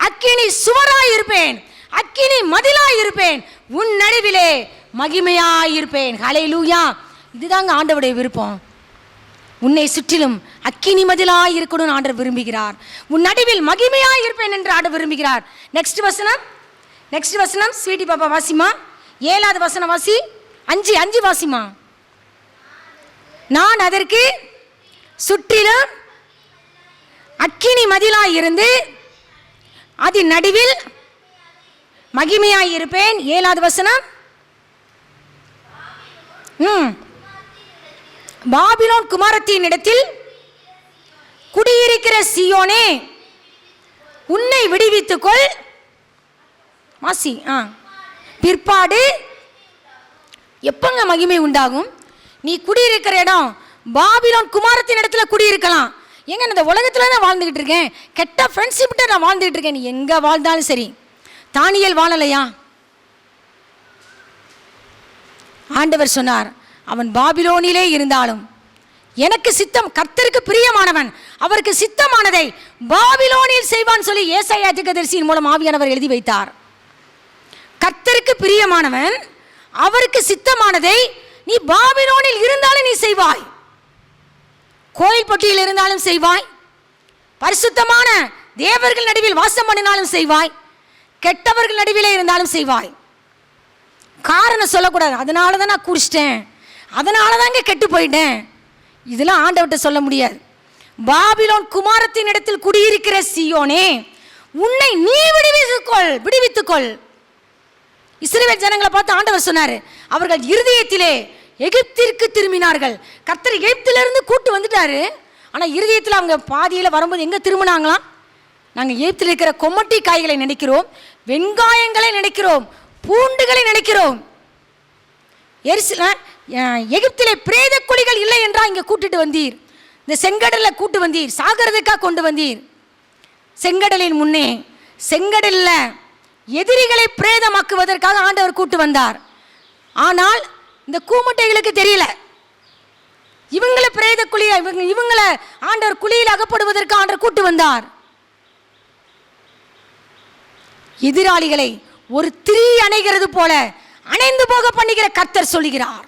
அக்கினி சுவராய் இருப்பேன், அக்கினி மதிலாய் இருப்பேன், உன் நடுவிலே மகிமையாய் இருப்பேன். ஹல்லேலூயா. இதுதாங்க ஆண்டவருடைய விருப்பம். உன்னை சுற்றிலும் அக்கினி மதிலாய் இருக்கணும்னு ஆண்டவர் விரும்புகிறார். உன் நடுவில் மகிமையாய் இருப்பேன் என்று ஆண்டவர் விரும்புகிறார். நெக்ஸ்ட் வசனம், நெக்ஸ்ட் வசனம் ஸ்வீட்டி பாப்பா வாசிமா. 7ஆவது வசனம் வாசி. 5 வாசிமா. நான் அதற்கு சுற்றிலும் அக்கினி மதிலாய் இருந்து அதன் நடுவில் மகிமையாய் இருப்பேன். 7ஆவது வசனம், பாபிலோன் குமாரத்தின் இடத்தில் குடியிருக்கிற சீயோனே உன்னை விடுவித்துக்கொள். வாசி. பிற்பாடு எப்பங்க மகிமை உண்டாகும்? நீ குடியிருக்கிற இடம் பாபிலோன் குமாரத்தின் இடத்துல குடியிருக்கலாம். எங்க இந்த உலகத்துல தான் வாழ்ந்துகிட்டு இருக்கேன், கெட்ட ஃப்ரெண்ட்ஷிப்ட்ட நான் வாழ்ந்துகிட்டு இருக்கேன். நீ எங்க வாழ்ந்தாலும் சரி. தானியேல் வாழலையா? ஆண்டவர் சொன்னார், அவன் பாபிலோனிலே இருந்தாலும் எனக்கு சித்தம், கர்த்தருக்கு பிரியமானவன் அவருக்கு சித்தமானதை பாபிலோனில் செய்வான் சொல்லி ஏசாயா தீர்க்கதரிசியின் மூலம் ஆவியானவர் எழுதி வைத்தார். கர்த்தருக்கு பிரியமானவன் அவருக்கு சித்தமானதை நீ பாபிலோனில் இருந்தாலும் நீ செய்வாய். கோயில்பட்டியில் இருந்தாலும் செய்வாய், பரிசுத்தமான தேவர்கள் நடுவில் வாசம் பண்ணினாலும் செய்வாய், கெட்டவர்கள் நடுவிலே இருந்தாலும் செய்வாய். காரணம் சொல்லக்கூடாது. அதனால தான் நான் குடிச்சிட்டேன், அதனால தாங்க கெட்டு போயிட்டேன், இதெல்லாம் ஆண்டவர்கிட்ட சொல்ல முடியாது. பாபிலோன் குமாரத்தின் இடத்தில் குடியிருக்கிற சீயோனே, உன்னை நீ விடுவித்துக்கொள். இஸ்ரவேல் ஜனங்களை பார்த்து ஆண்டவர் சொன்னார், அவர்கள் இருதயத்திலே எகிப்திற்கு திரும்பினார்கள். கர்த்தர் எகிப்திலிருந்து கூட்டு வந்துட்டாரு. ஆனால் இருதயத்தில் அவங்க பாதியில் வரும்போது எங்கே திரும்பினாங்களாம்? நாங்கள் எகிப்தில் இருக்கிற கொம்மட்டி காய்களை நினைக்கிறோம், வெங்காயங்களை நினைக்கிறோம், பூண்டுகளை நினைக்கிறோம். எகிப்திலே பிரேத குழிகள் இல்லை என்றா இங்கே கூட்டிட்டு வந்தீர், இந்த செங்கடலில் கூட்டு வந்தீர், சாகிறதுக்காக கொண்டு வந்தீர். செங்கடலின் முன்னே செங்கடலில் எதிரிகளை பிரேதமாக்குவதற்காக ஆண்டவர் கூட்டு வந்தார். ஆனால் இந்த கூமுட்டைகளுக்கு தெரியல, இவங்களை பிரேத குழியை இவங்களை ஆண்டவர் குழியில் அகப்படுவதற்கு ஆண்டவர் கூட்டு வந்தார். எதிராளிகளை ஒரு திரி அணைகிறது போல அணைந்து போக பண்ணுகிற கர்த்தர் சொல்லுகிறார்.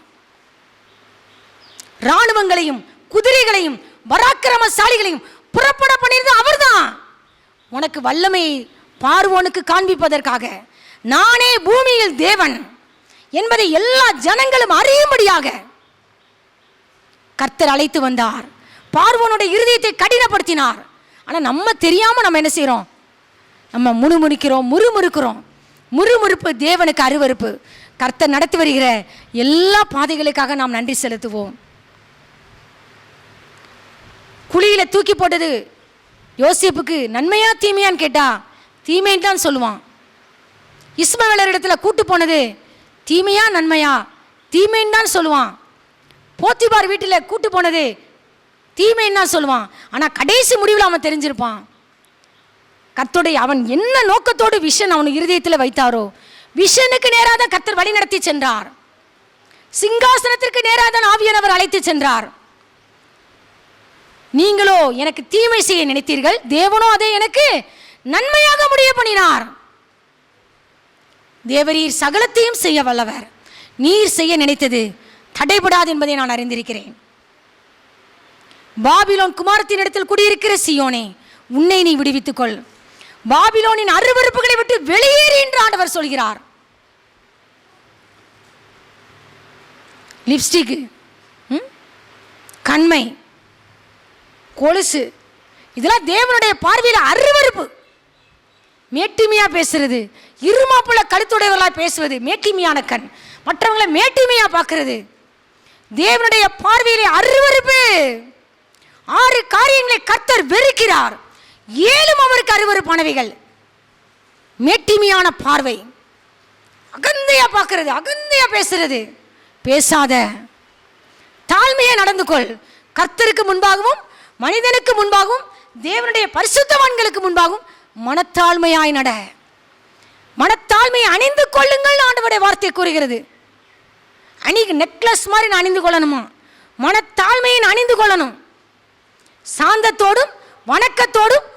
ராணுவங்களையும் குதிரைகளையும் பராக்கிரமசாலிகளையும் புறப்பட பண்ணியிருந்தது அவர்தான். உனக்கு வல்லமை பார்வோனுக்கு காண்பிப்பதற்காக நானே பூமியில் தேவன் என்பதை எல்லா ஜனங்களும் அறியும்படியாக கர்த்தர் அழைத்து வந்தார். பார்வோனுடைய இருதயத்தை கடினப்படுத்தினார். ஆனால் நம்ம தெரியாமல் நம்ம என்ன செய்கிறோம்? நம்ம முணுமுணுக்கிறோம், முறுமுறுப்பு தேவனுக்கு அருவருப்பு. கர்த்தர் நடத்தி வருகிற எல்லா பாதைகளுக்காக நாம் நன்றி செலுத்துவோம். குழியில் தூக்கி போட்டது யோசேப்புக்கு நன்மையா தீமையான்னு கேட்டா தீமைன்னு தான் சொல்லுவான். இஸ்மவேலர் இடத்துல கூட்டு போனது தீமையா நன்மையா? தீமைன்னு தான் சொல்லுவான். போத்திபார் வீட்டில் கூட்டு போனது தீமைன்னு தான் சொல்லுவான். ஆனால் கடைசி முடிவில் அவன் தெரிஞ்சிருப்பான். கர்த்தருடைய அவன் என்ன நோக்கத்தோடு விஷன் அவன் இருதயத்தில் வைத்தாரோ, விஷனுக்கு நேராக தான் கர்த்தர் வழி நடத்தி சென்றார். சிங்காசனத்திற்கு நேராக தான் ஆவியானவர் அழைத்து சென்றார். நீங்களோ எனக்கு தீமை செய்ய நினைத்தீர்கள், தேவனோ அதை எனக்கு நன்மையாக முடிய பண்ணினார். தேவரீர் சகலத்தையும் செய்ய வல்லவர், நீர் செய்ய நினைத்தது தடைபடாது என்பதை நான் அறிந்திருக்கிறேன். பாபிலோன் குமாரத்தின் இடத்தில் குடியிருக்கிற சீயோனே, உன்னை நீ விடுவித்துக்கொள். பாபிலோனின் அருவருப்புகளை விட்டு வெளியேறு என்று ஆண்டவர் சொல்கிறார். லிப்ஸ்டிக், கண்மை, கொலுசு, இதெல்லாம் தேவனுடைய பார்வையில் அருவருப்பு. மேட்டிமையா பேசுறது, இருமாப்புல கழுத்துடையவர்களாக பேசுவது மேட்டிமையான கண், மற்றவங்களை மேட்டிமையா பார்க்கிறது தேவனுடைய பார்வையிலே அருவருப்பு. 6 காரியங்களை கர்த்தர் வெறுக்கிறார், 7 அவருக்கு அருவருப்பானவைகள். மேட்டிமையான பார்வை, அகந்தையா பார்க்கிறது, அகந்தையா பேசுறது. பேசாத, தாழ்மையை நடந்து கொள். கர்த்தருக்கு முன்பாகவும் மனிதனுக்கு முன்பாகவும் தேவனுடைய பரிசுத்தவான்களுக்கு முன்பாகவும் மனத்தாழ்மையாய் நட. மனத்தாழ்மையை அணிந்து கொள்ளுங்கள் ஆண்டவருடைய வார்த்தை கூறுகிறது. அணிக்கு நெக்லஸ் மாதிரி நான் அணிந்து கொள்ளணுமா? மனத்தாழ்மையை அணிந்து கொள்ளணும். சாந்தத்தோடும் வணக்கத்தோடும்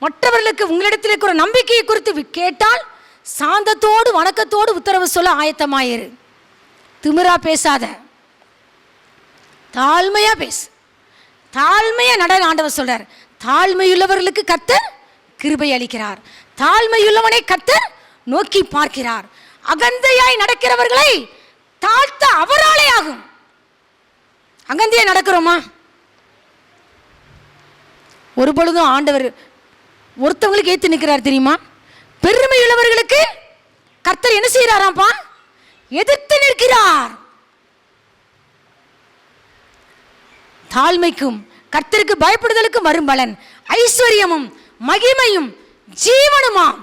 மற்றவர்களுக்கு உங்களிடத்தில் இருக்கிற நம்பிக்கையை குறித்து கேட்டால் சாந்தத்தோடு வணக்கத்தோடு உத்தரவு சொல்ல ஆயத்தமாயிரு. திமிரா பேசாத, தாழ்மையா பேசு. தாழ்மையா நட. ஆண்டவர் சொல்றார், தாழ்மையுள்ளவர்களுக்கு கர்த்தர் கிருபை அளிக்கிறார், தாழ்மையுள்ளவனை கர்த்தர் நோக்கி பார்க்கிறார். அகந்தையாய் நடக்கிறவர்களை தாழ்த்த அவராலே ஆகும். அகந்தையாய் நடக்கிறோமா? ஒரு பொழுதும் ஆண்டவர் ஒருத்தவங்களுக்கு ஏத்து நிற்கிறார் தெரியுமா? பெருமையுள்ளவர்களுக்கு கர்த்தர் என்ன செய்யறாராம்பா? எதிர்த்து நிற்கிறார். தாழ்மைக்கும் கர்த்தருக்கு பயப்படுதலுக்கும் வரும் பலன் ஐஸ்வர்யமும் மகிமையும் ஜீவனுமாம்.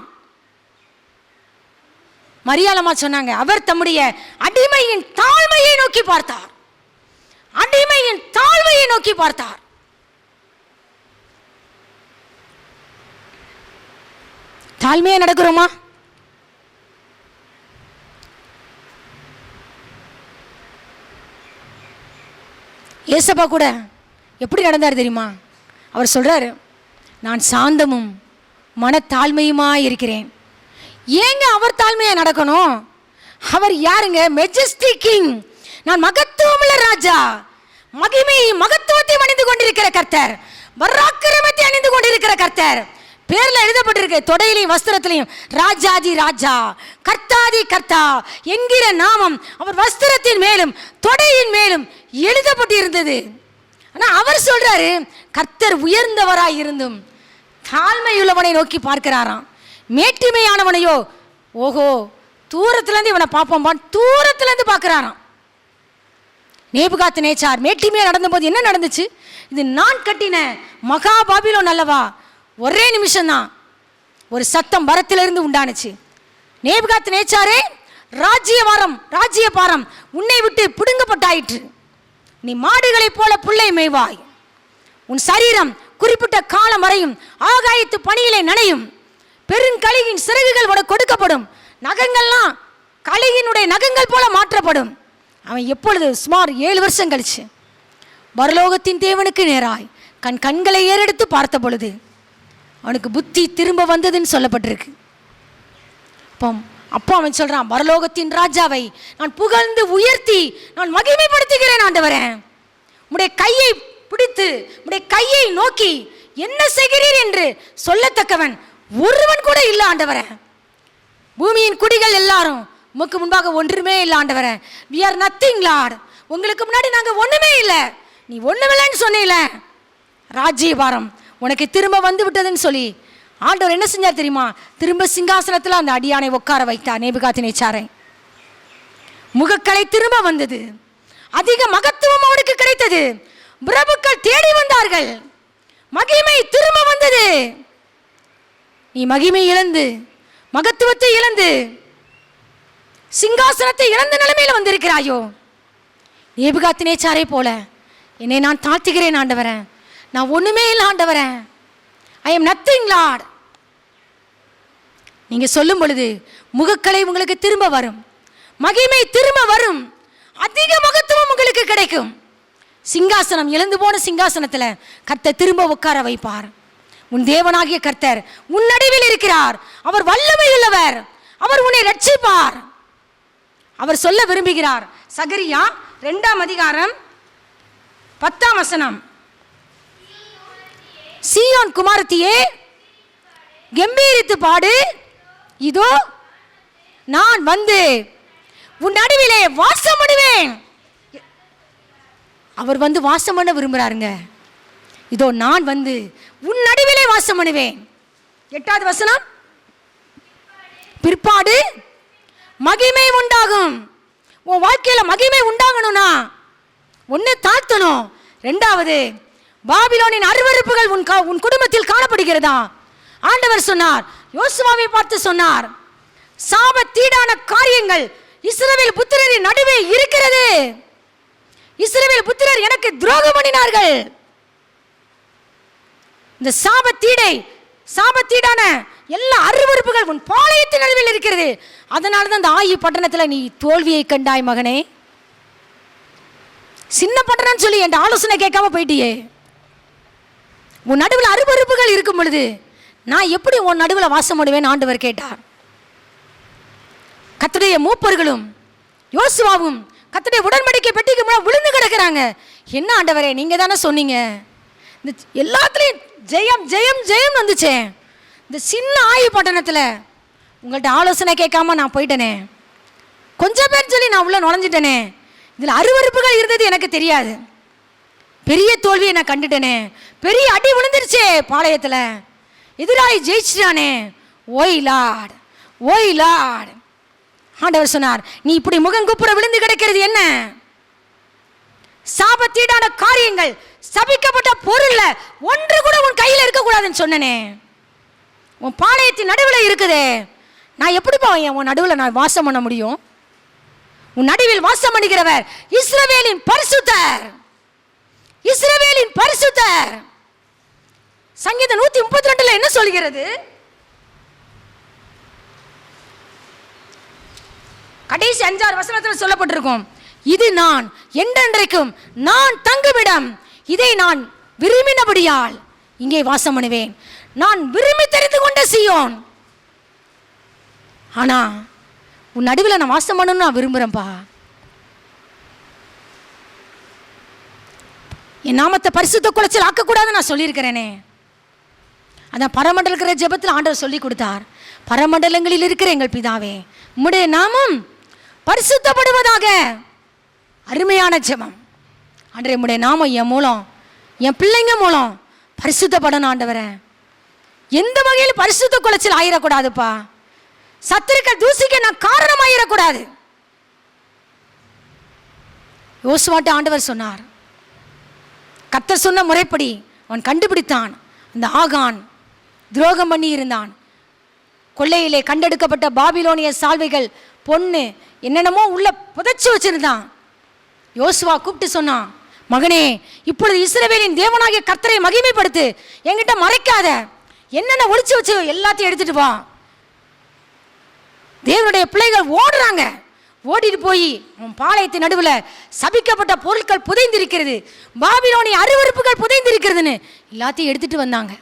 மரியாளமா சொன்னாங்க, அவர் தம்முடைய அடிமையின் தாழ்மையை நோக்கி பார்த்தார். அடிமையின் தாழ்மையை நோக்கி பார்த்தார். தாழ்மையா நடக்கிறோமா? ஏசப்பா கூட எப்படி நடந்தார் தெரியுமா? அவர் சொல்றாரு, நான் சாந்தமும் மனத்தாழ்மையுமா இருக்கிறேன். ஏங்க அவர் தாழ்மையா நடக்கணும்? அவர் யாருங்க? Majestic king. நான் மகத்துவமுள்ள ராஜா, மகத்துவத்தை அணிந்து கொண்டிருக்கிற கர்த்தர், பராக்கிரமத்தை அணிந்து கொண்டிருக்கிற கர்த்தர். பேர்ல எழுதப்பட்டிருக்கு, தொடையிலையும் வஸ்திரத்திலையும் ராஜாதி ராஜா, கர்த்தாதி கர்த்தா என்கிற நாமம் அவர் வஸ்திரத்தின் மேலும் தொடையின் மேலும் எழுதப்பட்டு இருந்தது. ஆனால் அவர் சொல்றாரு, கர்த்தர் உயர்ந்தவராய் இருந்தும் தாழ்மையுள்ளவனை நோக்கி பார்க்கிறாராம். மேட்டிமையானவனையோ ஓஹோ தூரத்துலேருந்து இவனை பார்ப்போம்பான் தூரத்துலேருந்து பார்க்குறாராம். நேபுகாத்நேச்சார் மேட்டிமையாக நடந்தபோது என்ன நடந்துச்சு? இது நான் கட்டின மகா பாபிலோன் அல்லவா. ஒரே நிமிஷம்தான் ஒரு சத்தம் வரத்திலிருந்து உண்டானுச்சு. நேபுகாத்நேச்சாரே, ராஜ்ய பாரம் உன்னை விட்டு பிடுங்கப்பட்டாயிற்று. நீ மாடுகளைப் போல புல்லை மேய்வாய். உன் சரீரம் குறிப்பிட்ட காலம் வரையும் ஆகாயத்து பனியிலே நனையும். பெருங்கழுகின் சிறகுகள் உனக்கு கொடுக்கப்படும். நகங்கள்லாம் கழுகினுடைய நகங்கள் போல மாற்றப்படும். அவன் எப்பொழுது? சுமார் 7 வருஷம் கழிச்சு பரலோகத்தின் தேவனுக்கு நேராய் கண்களை ஏறெடுத்து பார்த்த பொழுது அவனுக்கு புத்தி திரும்ப வந்ததுன்னு சொல்லப்பட்டிருக்கு. அப்போ அவன் சொல்றான், பரலோகத்தின் ராஜாவை நான் புகழ்ந்து உயர்த்தி நான் மகிமைப்படுத்துகிறேன் ஆண்டவரே. உம்முடைய கையை பிடித்து உம்முடைய கையை நோக்கி என்ன செய்கிறீர் என்று சொல்லத்தக்கவன் ஒருவன் கூட இல்லை ஆண்டவரே. பூமியின் குடிகள் எல்லாரும் உமக்கு முன்பாக ஒன்றுமே இல்லை ஆண்டவரே. we are nothing Lord. உங்களுக்கு முன்னாடி நாங்கள் ஒன்றுமே இல்லை. நீ ஒன்றுமில்லைன்னு சொன்னீல. ராஜ்யபாரம் உனக்கு திரும்ப வந்து விட்டதுன்னு சொல்லி ஆண்டவர் என்ன செஞ்சார் தெரியுமா? திரும்ப சிங்காசனத்தில் அந்த அடியானை உட்கார வைத்தார். நேபுகாத்நேச்சாரை முகக்கலை திரும்ப வந்தது. அதிக மகத்துவம் அவனுக்கு கிடைத்தது. பிரபுக்கள் தேடி வந்தார்கள். மகிமை திரும்ப வந்தது. நீ மகிமை இழந்து மகத்துவத்தை இழந்து சிங்காசனத்தை இழந்த நிலைமையில் வந்திருக்கிறாயோ? நேபுகாத்நேச்சாரை போல என்னை நான் தாழ்த்துகிறேன் ஆண்டவரே. நான் ஒண்ணுமே இல்லை ஆண்டவரே. I am nothing Lord. நீங்க சொல்லும் பொழுது முகக்கலை உங்களுக்கு திரும்ப வரும். மகிமை திரும்ப வரும். அதிக மகத்துவம் உங்களுக்கு கிடைக்கும். சிங்காசனம் இழந்து போன சிங்காசனத்தில் கர்த்தர் திரும்ப உட்கார வைப்பார். உன் தேவனாகிய கர்த்தர் உன் நடுவில் இருக்கிறார். அவர் வல்லமை உள்ளவர். அவர் உன்னை ரட்சிப்பார். அவர் சொல்ல விரும்புகிறார். சகரியா 2ஆம் அதிகாரம் 10ஆம் வசனம். சீயோன் குமாரத்தியே, கம்பீரித்து பாடு, இதோ நான் வந்து உன் நடுவிலே வாசம் பண்ணுவேன். அவர் வந்து வாசம் பண்ண விரும்புகிறாருங்க. இதோ நான் வந்து உன் நடுவிலே வாசம் பண்ணுவேன். 8வது வசனம். பிற்பாடு மகிமை உண்டாகும். உன் வாழ்க்கையில் மகிமை உண்டாகணும்னா ஒன்று தாழ்த்தணும். 2வது பாபிலோனின் அருவருப்புகள் உன் குடும்பத்தில் காணப்படுகிறதா? ஆண்டவர் சொன்னார், யோசுவாவை பார்த்து சொன்னார், சாபத்தீடான காரியங்கள் இஸ்ரவேல் புத்திரரின் நடுவே இருக்கிறது. இஸ்ரவேல் புத்திரர் எனக்கு துரோகம் பண்ணினார்கள். இந்த சாபத்தீடான எல்லா அருவருப்புகள் உன் பாளையத்தின் நடுவில் இருக்கிறது. அதனால தான் அந்த ஆயி பட்டணத்தில் நீ தோல்வியை கண்டாய் மகனே. சின்ன பட்டணம் சொல்லி என் ஆலோசனை கேட்காம போயிட்டியே. உன் நடுவில் அருவருப்புகள் இருக்கும் பொழுது நான் எப்படி உன் நடுவில் வாசம் பண்ணுவேன் ஆண்டவர் கேட்டார். கர்த்தருடைய மூப்பர்களும் யோசுவாவும் கர்த்தருடைய உடன்படிக்கை பெட்டிக்கு முன்னாடி விழுந்து கிடக்கிறாங்க. என்ன ஆண்டவரே, நீங்க தானே சொன்னீங்க இந்த எல்லாத்துலேயும் ஜெயம் ஜெயம் ஜெயம் வந்துச்சே. இந்த சின்ன ஆயி பட்டணத்தில் உங்கள்கிட்ட ஆலோசனை கேட்காம நான் போயிட்டேனே. கொஞ்சம் பேர் சொல்லி நான் உள்ள நுழைஞ்சிட்டேனே. இதில் அருவருப்புகள் இருந்தது எனக்கு தெரியாது. பெரிய தோல்வியை நான் கண்டுட்டேனே. பெரிய அடி விழுந்துருச்சே பாளையத்தில். எதிராளி ஜெயிச்சிட்டானே. ஓய் லார்ட், ஓய் லார்ட். ஆண்டவர் சொன்னார், நீ இப்படி முகங்குப்புற விழுந்து கிடக்கிறது என்ன? சாபத்தீடான காரியங்கள், சபிக்கப்பட்ட பொருள்ல ஒன்று கூட உன் கையில் இருக்கக்கூடாதுன்னு சொன்னனே. உன் பாளையத்தின் நடுவில் இருக்குதே. நான் எப்படி போவேன் உன் நடுவில் நான் வாசம் பண்ண முடியும்? உன் நடுவில் வாசம் பண்ணுகிறவர் இஸ்ரவேலின் பரிசுத்தர். இஸ்ரவேலின் பரிசுத்தர். சங்கீதம் 132 என்ன சொல்கிறது? கடைசி 5-6 வசனத்தில் சொல்லப்பட்டிருக்கும், இது நான் என்றென்றைக்கும் நான் தங்குமிடம், இதை நான் விரும்பினபடியால் இங்கே வாசம் பண்ணுவேன். நான் விரும்பி தெரிந்து கொண்ட சீயோன். ஆனா உன் நடுவில் நான் வாசம் பண்ணணும்னு நான் விரும்புகிறேன்ப்பா. என் நாமத்தை பரிசுத்த குலைச்சல் ஆக்கக்கூடாதுன்னு நான் சொல்லியிருக்கிறேனே. அதான் பரமண்டல இருக்கிற ஜெபத்தில் ஆண்டவர் சொல்லி கொடுத்தார். பரமண்டலங்களில் இருக்கிற எங்கள் பிதாவே, உம்முடைய நாமம் பரிசுத்தப்படுவதாக. அருமையான ஜெபம். அன்றைய உம்முடைய நாமம் என் மூலம் என் பிள்ளைங்க மூலம் பரிசுத்தப்படணும் ஆண்டவரே. எந்த வகையில் பரிசுத்த குலைச்சல் ஆயிடக்கூடாதுப்பா. சத்துருக்கள் தூசிக்க நான் காரணமாயிடக்கூடாது. யோசுவாட்ட ஆண்டவர் சொன்னார். கர்த்தர் சொன்ன முறைப்படி அவன் கண்டுபிடித்தான். அந்த ஆகான் துரோகம் பண்ணி இருந்தான். கொள்ளையிலே கண்டெடுக்கப்பட்ட பாபிலோனிய சால்வைகள், பொண்ணு, என்னென்னமோ உள்ள புதைச்சி வச்சிருந்தான். யோசுவா கூப்பிட்டு சொன்னான், மகனே, இப்பொழுது இஸ்ரவேலின் தேவனாகிய கர்த்தரை மகிமைப்படுத்து, என்கிட்ட மறைக்காத, என்னென்ன ஒளிச்சு வச்சு எல்லாத்தையும் எடுத்துட்டு வா. தேவனுடைய பிள்ளைகள் ஓடுறாங்க. ஓடிட்டு போய் பாளையத்தின் நடுவில் சபிக்கப்பட்ட பொருட்கள் புதைந்திருக்கிறது, பாபிலோனிய அருவருப்புகள் புதைந்திருக்கிறதுன்னு எல்லாத்தையும் எடுத்துட்டு வந்தாங்க.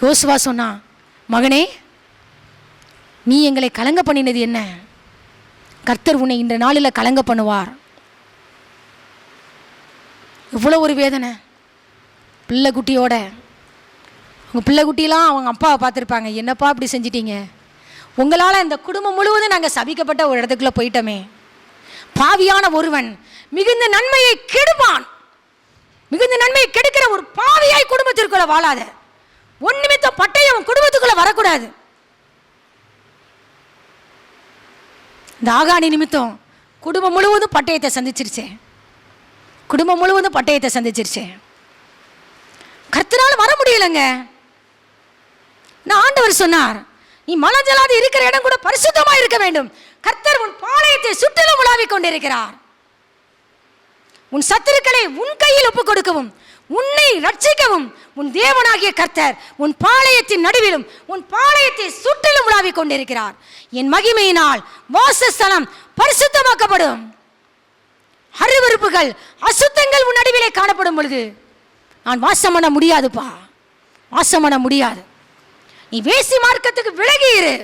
யோசுவா சொன்னா, மகனே, நீ எங்களை கலங்க பண்ணினது என்ன? கர்த்தர் உன்னை இந்த நாளில் கலங்க பண்ணுவார். இவ்வளோ ஒரு வேதனை. பிள்ளை குட்டியோட, உங்கள் பிள்ளை குட்டியெல்லாம் அவங்க அப்பாவை பார்த்துருப்பாங்க. என்னப்பா இப்படி செஞ்சிட்டீங்க, உங்களால் இந்த குடும்பம் முழுவதும் நாங்கள் சபிக்கப்பட்ட ஒரு இடத்துக்குள்ளே போயிட்டோமே. பாவியான ஒருவன் மிகுந்த நன்மையை கெடுப்பான். மிகுந்த நன்மையை கெடுக்கிற ஒரு பாவியாய் குடும்பத்திற்குள்ள வாழாத. ஒன் நிமித்தம் பட்டயம் அவன் குடும்பத்துக்குள்ள வரக்கூடாது. இந்த ஆகாணி நிமித்தம் குடும்பம் முழுவதும் பட்டயத்தை சந்திச்சிருச்சே. குடும்பம் முழுவதும் பட்டயத்தை சந்திச்சிருச்சே. கர்த்தரால் வர முடியலைங்க. நான் ஆண்டவர் சொன்னார், நீ மலஜலாது இருக்கிற இடம் கூட பரிசுத்தமாக இருக்க வேண்டும். கர்த்தர் உன் பாளையத்தை சுற்றிலும் உலாவிக் கொண்டிருக்கிறார். உன் சத்துருக்களை உன் கையில் ஒப்புக் கொடுக்கவும், உன்னை ரட்சிக்கவும் உன் தேவனாகிய கர்த்தர் உன் பாளையத்தின் நடுவிலும் உன் பாளையத்தை சுற்றிலும் உலாவிக் கொண்டிருக்கிறார். என் மகிமையினால் வாசஸ்தலம் பரிசுத்தமாக்கப்படும். அருவருப்புகள், அசுத்தங்கள் உன் நடுவிலே காணப்படும் பொழுது நான் வாசம் பண்ண முடியாதுப்பா, வாசம் பண்ண முடியாது. நீ வேசி மார்க்கத்துக்கு விலகி இரு.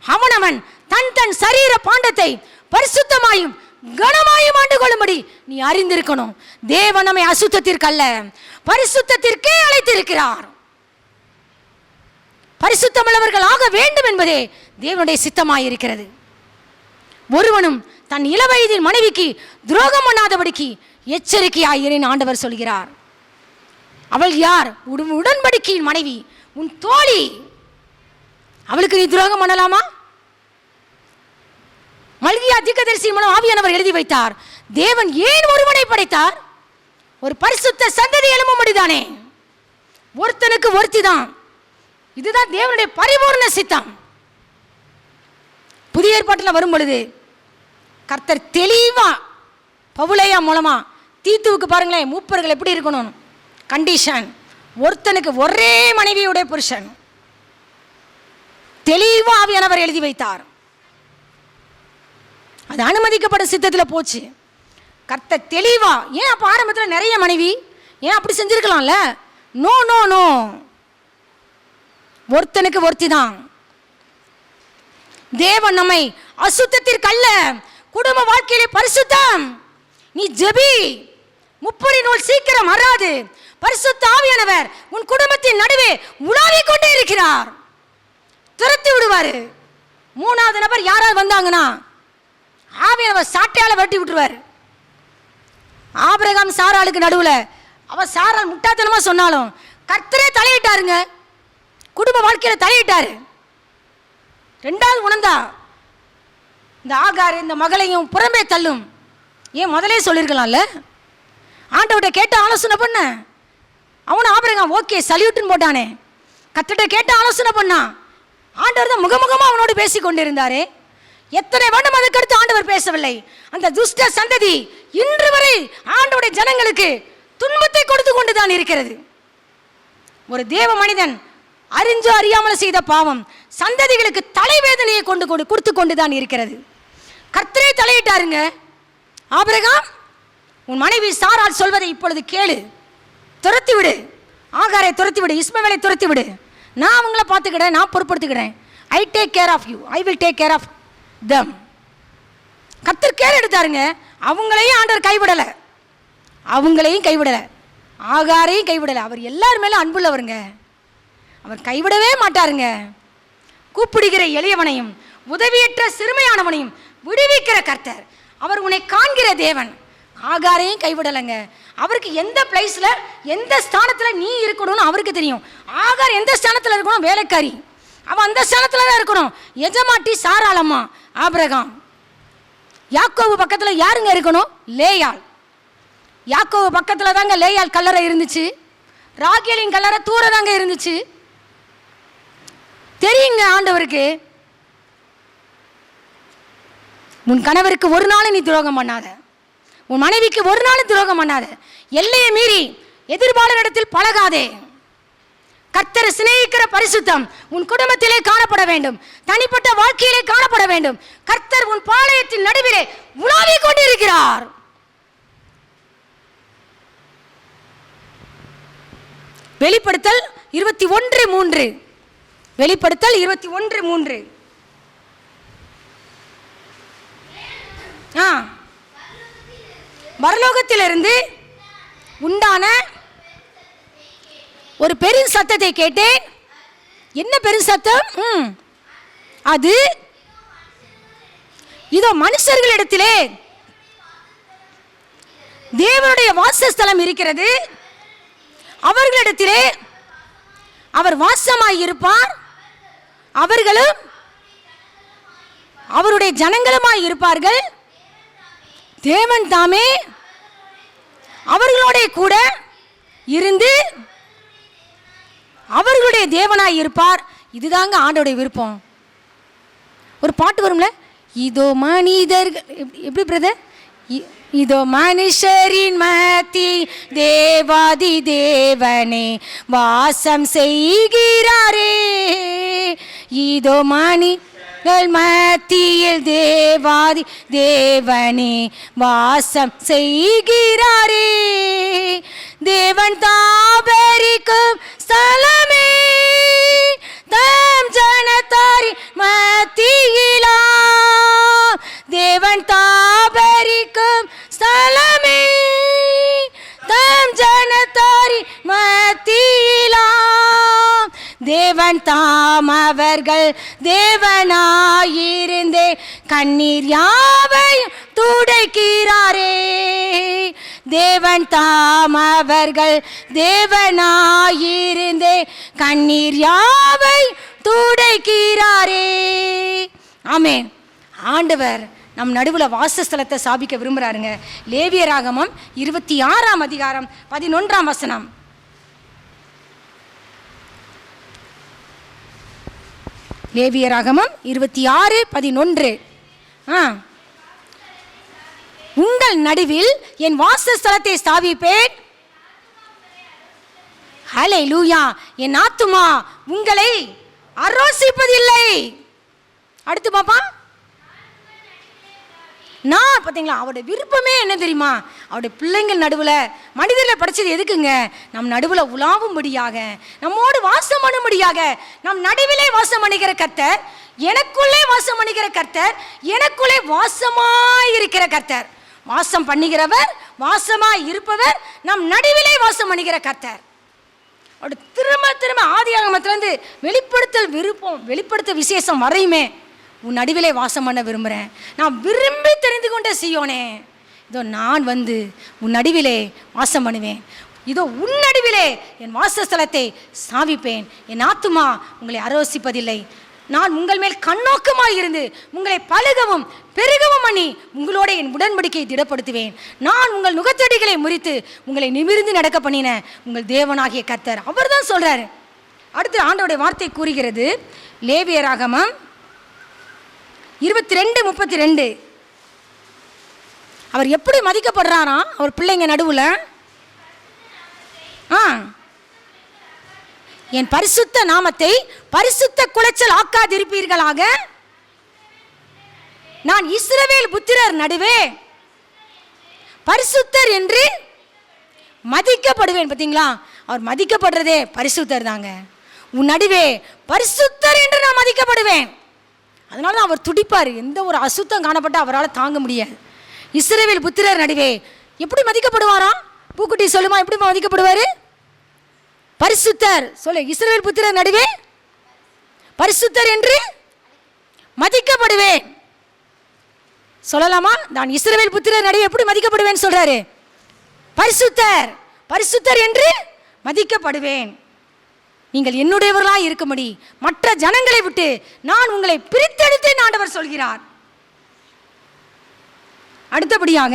அவனவன் தன் தன் சரீர பாண்டத்தை பரிசுத்தமாயும் கனமாயும் ஆண்டு கொள்ளும்படி நீ அறிந்திருக்கணும். தேவன் நம்மை அசுத்தத்திற்கு அல்ல, பரிசுத்தத்திற்கே அழைத்திருக்கிறார். பரிசுத்தமுள்ளவர்கள் ஆக வேண்டும் என்பதே தேவனுடைய சித்தமாயிருக்கிறது. ஒருவனும் தன் இளவயதின் மனைவிக்கு துரோகம் பண்ணாதபடிக்கு எச்சரிக்கையாயிரேன் ஆண்டவர் சொல்கிறார். அவள் யார்? உடன்படிக்கையின் மனைவி, உன் தோழி. அவளுக்கு நீ துரோகம் பண்ணலாமா? மல்கியா தீர்க்கதரிசி மூலம் ஆவியானவர் எழுதி வைத்தார். தேவன் ஏன் ஒருவனை படைத்தார்? ஒரு பரிசுத்த சந்ததி எழும்பும்படிதானே. ஒருத்தனுக்கு ஒருத்தி தான். இதுதான் தேவனுடைய பரிபூர்ண சித்தம். புதிய ஏற்பாட்டில் வரும் பொழுது கர்த்தர் தெளிவா பவுலேயா மூலமா தீத்துவுக்கு பாருங்களேன், மூப்பர்கள் எப்படி இருக்கணும் கண்டிஷன். ஒருத்தனுக்கு ஒரே மனைவியுடைய புருஷன். தெளிவா ஆவியானவர் எழுதி வைத்தார். அது அனுமதிக்கப்படும் சித்தத்தில் போச்சு. கர்த்தர் தெளிவா. ஏன் அப்போ ஆரம்பத்தில் நிறைய மனைவி? ஏன் அப்படி செஞ்சிருக்கலாம்ல? நோ நோ நோ, ஒருத்தனுக்கு ஒருத்தி தான். தேவன் நம்மை அசுத்தத்திற்கல்ல, குடும்ப வாழ்க்கையிலே பரிசுத்தம். நீ ஜெபி, முப்பரி நூல் சீக்கிரம் வராது. பரிசுத்த ஆவியானவர் உன் குடும்பத்தின் நடுவே உலாவிக் கொண்டே இருக்கிறார். துரத்தி விடுவாரு. மூணாவது நபர் யாராவது வந்தாங்கன்னா ஆவியானவர் சாட்டையால வெட்டி விட்டுருவார். ஆபிரகாம் சாராளுக்கு நடுவில் அவ சாரால் முட்டாத்தனமா சொன்னாலும் கர்த்தரே தலையிட்டாருங்க. குடும்ப வாழ்க்கையில் தலையிட்டாரு. ரெண்டாவது உணர்ந்தா இந்த ஆகார் இந்த மகளையும் புறம்பே தள்ளும். ஏன் முதலே சொல்லியிருக்கலாம்ல? ஆண்டவர்கிட்ட கேட்ட ஆலோசனை பண்ண. அவனும் ஆபிரகாம் ஓகே சல்யூட்னு போட்டானே. கர்த்தர்கிட்ட கேட்ட ஆலோசனை பண்ணா. ஆண்டவர் தான் முகமுகமாக அவனோடு பேசி கொண்டிருந்தாரே. எத்தனை வருடம் அதுக்கடுத்து ஆண்டவர் பேசவில்லை. அந்த துஷ்ட சந்ததி இன்று வரை ஆண்டவருடைய ஜனங்களுக்கு துன்பத்தை கொடுத்து கொண்டுதான் இருக்கிறது. ஒரு தேவ மனிதன் அறிஞ்சோ அறியாமல் செய்த பாவம் சந்ததிகளுக்கு தலைவேதனையை கொடுத்து கொண்டுதான் இருக்கிறது. கர்த்தரே தலையிட்டாருங்க. ஆபிரகாம், உன் மனைவி சாராள் சொல்வதை இப்பொழுது கேளு, துரத்தி விடு, ஆகாரை துரத்தி விடு, இஸ்மவேலை துரத்தி விடு, நான் அவங்கள பார்த்துக்கிறேன், நான் பொறுப்படுத்துக்கிறேன். I take care of you, I will take care of them. கர்த்தர் கேர் எடுத்தாருங்க. அவங்களையும் ஆண்டவர் கைவிடலை, அவங்களையும் கைவிடலை, ஆகாரையும் கைவிடலை. அவர் எல்லார் மேலும் அன்புள்ளவருங்க. அவர் கைவிடவே மாட்டாருங்க. கூப்பிடுகிற எளியவனையும் உதவியற்ற சிறுமையானவனையும் விடுவிக்கிற கர்த்தர். அவர் உன்னை காண்கிற தேவன். ஆகாரையும் கைவிடலைங்க. அவருக்கு எந்த பிளேஸில் எந்த ஸ்தானத்தில் நீ இருக்கணும்னு அவருக்கு தெரியும். ஆகார் எந்த ஸ்தானத்தில் இருக்கணும்? வேலைக்காரி. அவன் அந்த ஸ்தானத்தில் தான் இருக்கணும். எஜமாட்டி சாராளம்மா ஆபிரகாம். யாக்கோபு பக்கத்தில் யாருங்க இருக்கணும்? லேயாள். யாக்கோபு பக்கத்தில் தாங்க லேயாள் கல்லறை இருந்துச்சு. ராகேலின் கல்லறை தூர தாங்க இருந்துச்சு. தெரியுங்க ஆண்டவருக்கு. உன் கணவருக்கு ஒரு நாள் நீ துரோகம் பண்ணாத, உன் மனைவிக்கு ஒரு நாள் துரோகம் பண்ணாத, எல்லையை மீறி எதிர்பாளரிடத்தில் பழகாதே. கர்த்தரை சிநேகிக்கிற பரிசுத்தம் உன் குடும்பத்திலே காணப்பட வேண்டும், தனிப்பட்ட வாழ்க்கையிலே காணப்பட வேண்டும். கர்த்தர் உன் பாளையத்தின் நடுவிலே உலாவிக் கொண்டிருக்கிறார். வெளிப்படுத்தல் 21:3. வெளிப்படுத்தல் 21:3. பரலோகத்திலிருந்து உண்டான ஒரு பெரும் சத்தத்தை கேட்டேன். என்ன பெரும் சத்தம்? அது இதோ மனுஷர்களிடத்திலே தேவனுடைய வாசஸ்தலம் இருக்கிறது, அவர்களிடத்திலே அவர் வாசமாய் இருப்பார், அவர்களும் அவருடைய ஜனங்களுமாய் இருப்பார்கள். தேவன் தாமே அவர்களோட கூட இருந்து அவர்களுடைய தேவனாய் இருப்பார். இதுதாங்க ஆண்டோடைய விருப்பம். ஒரு பாட்டு வரும்ல, இதோ மனிதர்கள், எப்படி பிரதர், இதோ மனுஷரின் மத்தி தேவாதி தேவனே வாசம் செய்கிறாரே. இதோ மனிதர்கள் மத்தியில் தேவாதி தேவனே வாசம் செய்கிறாரே. தேவன் தாபரிக்கும் ஸ்தலமே தம் ஜனத்தாரி மத்தியிலா. தேவன் தாபரிக்கும் ஸ்தலமே தம் ஜனத்தாரி மத்தியிலா. தேவன் தாம் அவர்கள் தேவனாயிருந்தே கண்ணீர் யாவையும் துடைக்கிறாரே. தேவன் தாம் அவர்கள் தேவனாயிருந்தே கண்ணீர் யாவை துடைக்கிறாரே. ஆமென். ஆண்டவர் நம் நடுவில் வாசஸ்தலத்தை ஸ்தாபிக்க விரும்புகிறாருங்க. லேவியராகமம் 26:11. லேவியராகமம் 26:11. உங்கள் நடுவில் என் வாசஸ்தலத்தை ஸ்தாபிப்பேன். ஹல்லேலூயா. என் ஆத்துமா உங்களை அரோசிப்பதில்லை. அடுத்து பாப்பா, நான் பார்த்தீங்களா, அவருடைய விருப்பமே என்ன தெரியுமா? அவருடைய பிள்ளைங்கள் நடுவில் மனிதர்களை படைச்சது எதுக்குங்க? நம் நடுவில் உலாவும்படியாக, நம்மோடு வாசம் பண்ணும்படியாக. நம் நடுவிலே வாசம் பண்ணுகிற கர்த்தர், எனக்குள்ளே வாசம் பண்ணுகிற கர்த்தர், எனக்குள்ளே வாசமாய் இருக்கிற கர்த்தர். வாசம் பண்ணுகிறவர், வாசமாய் இருப்பவர், நம் நடுவிலே வாசம் பண்ணுகிற கர்த்தர். அப்படி திரும்ப திரும்ப ஆதியாகமத்திலிருந்து வெளிப்படுத்தல் விருப்பம், வெளிப்படுத்த விசேஷம் வரையுமே உன் நடுவிலே வாசம் பண்ண விரும்புகிறேன். நான் விரும்பி தெரிந்து கொண்ட சீயோனே, இதோ நான் வந்து உன் நடுவிலே வாசம் பண்ணுவேன். இதோ உன் நடுவிலே என் வாசஸ்தலத்தை ஸ்தாபிப்பேன். என் ஆத்துமா உங்களை அரோசிப்பதில்லை. நான் உங்கள் மேல் கண்ணோக்கமாக இருந்து உங்களை பழுகவும் பெருகவும் பண்ணி உங்களோட என் உடன்படிக்கையை திடப்படுத்துவேன். நான் உங்கள் நுகத்தடிகளை முறித்து உங்களை நிமிர்ந்து நடக்க பண்ணின உங்கள் தேவனாகிய கர்த்தர். அவர் தான் சொல்கிறார். அடுத்து ஆண்டவருடைய வார்த்தை கூறுகிறது, லேவியராகமம் 22:32. அவர் எப்படி மதிக்கப்படுறாராம் அவர் பிள்ளைங்க நடுவில்? என் பரிசுத்த நாமத்தை பரிசுத்த குலைச்சல் ஆக்காதிருப்பீர்களாக. நான் இஸ்ரவேல் புத்திரர் நடுவே பரிசுத்தர் என்று மதிக்கப்படுவேன். பார்த்தீங்களா, அவர் மதிக்கப்படுறதே பரிசுத்தர் தாங்க. உன் நடுவே பரிசுத்தர் என்று நான் மதிக்கப்படுவேன். அதனால தான் அவர் துடிப்பார். எந்த ஒரு அசுத்தம் காணப்பட்ட அவரால் தாங்க முடியாது. இஸ்ரவேல் புத்திரர் நடுவே எப்படி மதிக்கப்படுவாராம்? பூக்குட்டி சொல்லுமா, எப்படி மதிக்கப்படுவார்? பரிசுத்தர் சொல்லு. இஸ்ரவேல் புத்திரர் நடுவே பரிசுத்தர் என்று மதிக்கப்படுவேன். சொல்லலாமா? நான் இஸ்ரவேல் புத்திரர் நடுவே எப்படி மதிக்கப்படுவேன் சொல்றாரு? பரிசுத்தர், பரிசுத்தர் என்று மதிக்கப்படுவேன். நீங்கள் என்னுடையவர்களாய் இருக்கும்படி மற்ற ஜனங்களை விட்டு நான் உங்களை பிரித்தெடுத்தேன் ஆண்டவர் சொல்கிறார். அடுத்தபடியாக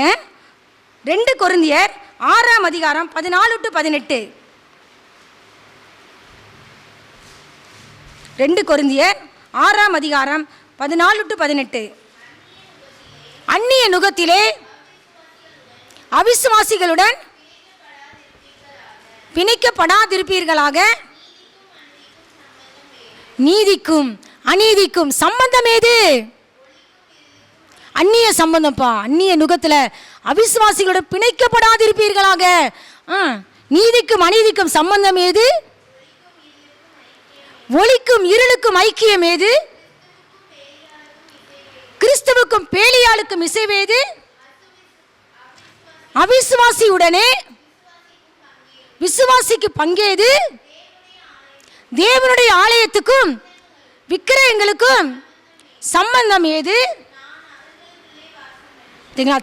2 கொரிந்தியர் 6ஆம் அதிகாரம் 14-18. 2 கொரிந்தியர் 6ஆம் அதிகாரம் 14-18. அந்நிய நுகத்திலே அவிசுவாசிகளுடன் பிணைக்கப்படாதிருப்பீர்களாக. நீதிக்கும் அநீதிக்கும் சம்பந்தம் ஏது? அந்நிய சம்பந்தம்ப்பா. அந்நிய நுகத்தில் அவிசுவாசிகளுடன் பிணைக்கப்படாதிருப்பீர்களாக. நீதிக்கும் அநீதிக்கும் சம்பந்தம் ஏது? ஒளிக்கும் இருளுக்கும் ஐக்கியம் ஏது? கிறிஸ்துவுக்கும் பேலியாளுக்கும் இசைவேது? அவிசுவாசியுடனே விசுவாசிக்கு பங்கேது? தேவனுடைய ஆலயத்துக்கும் விக்கிரகங்களுக்கும் சம்பந்தம் ஏது?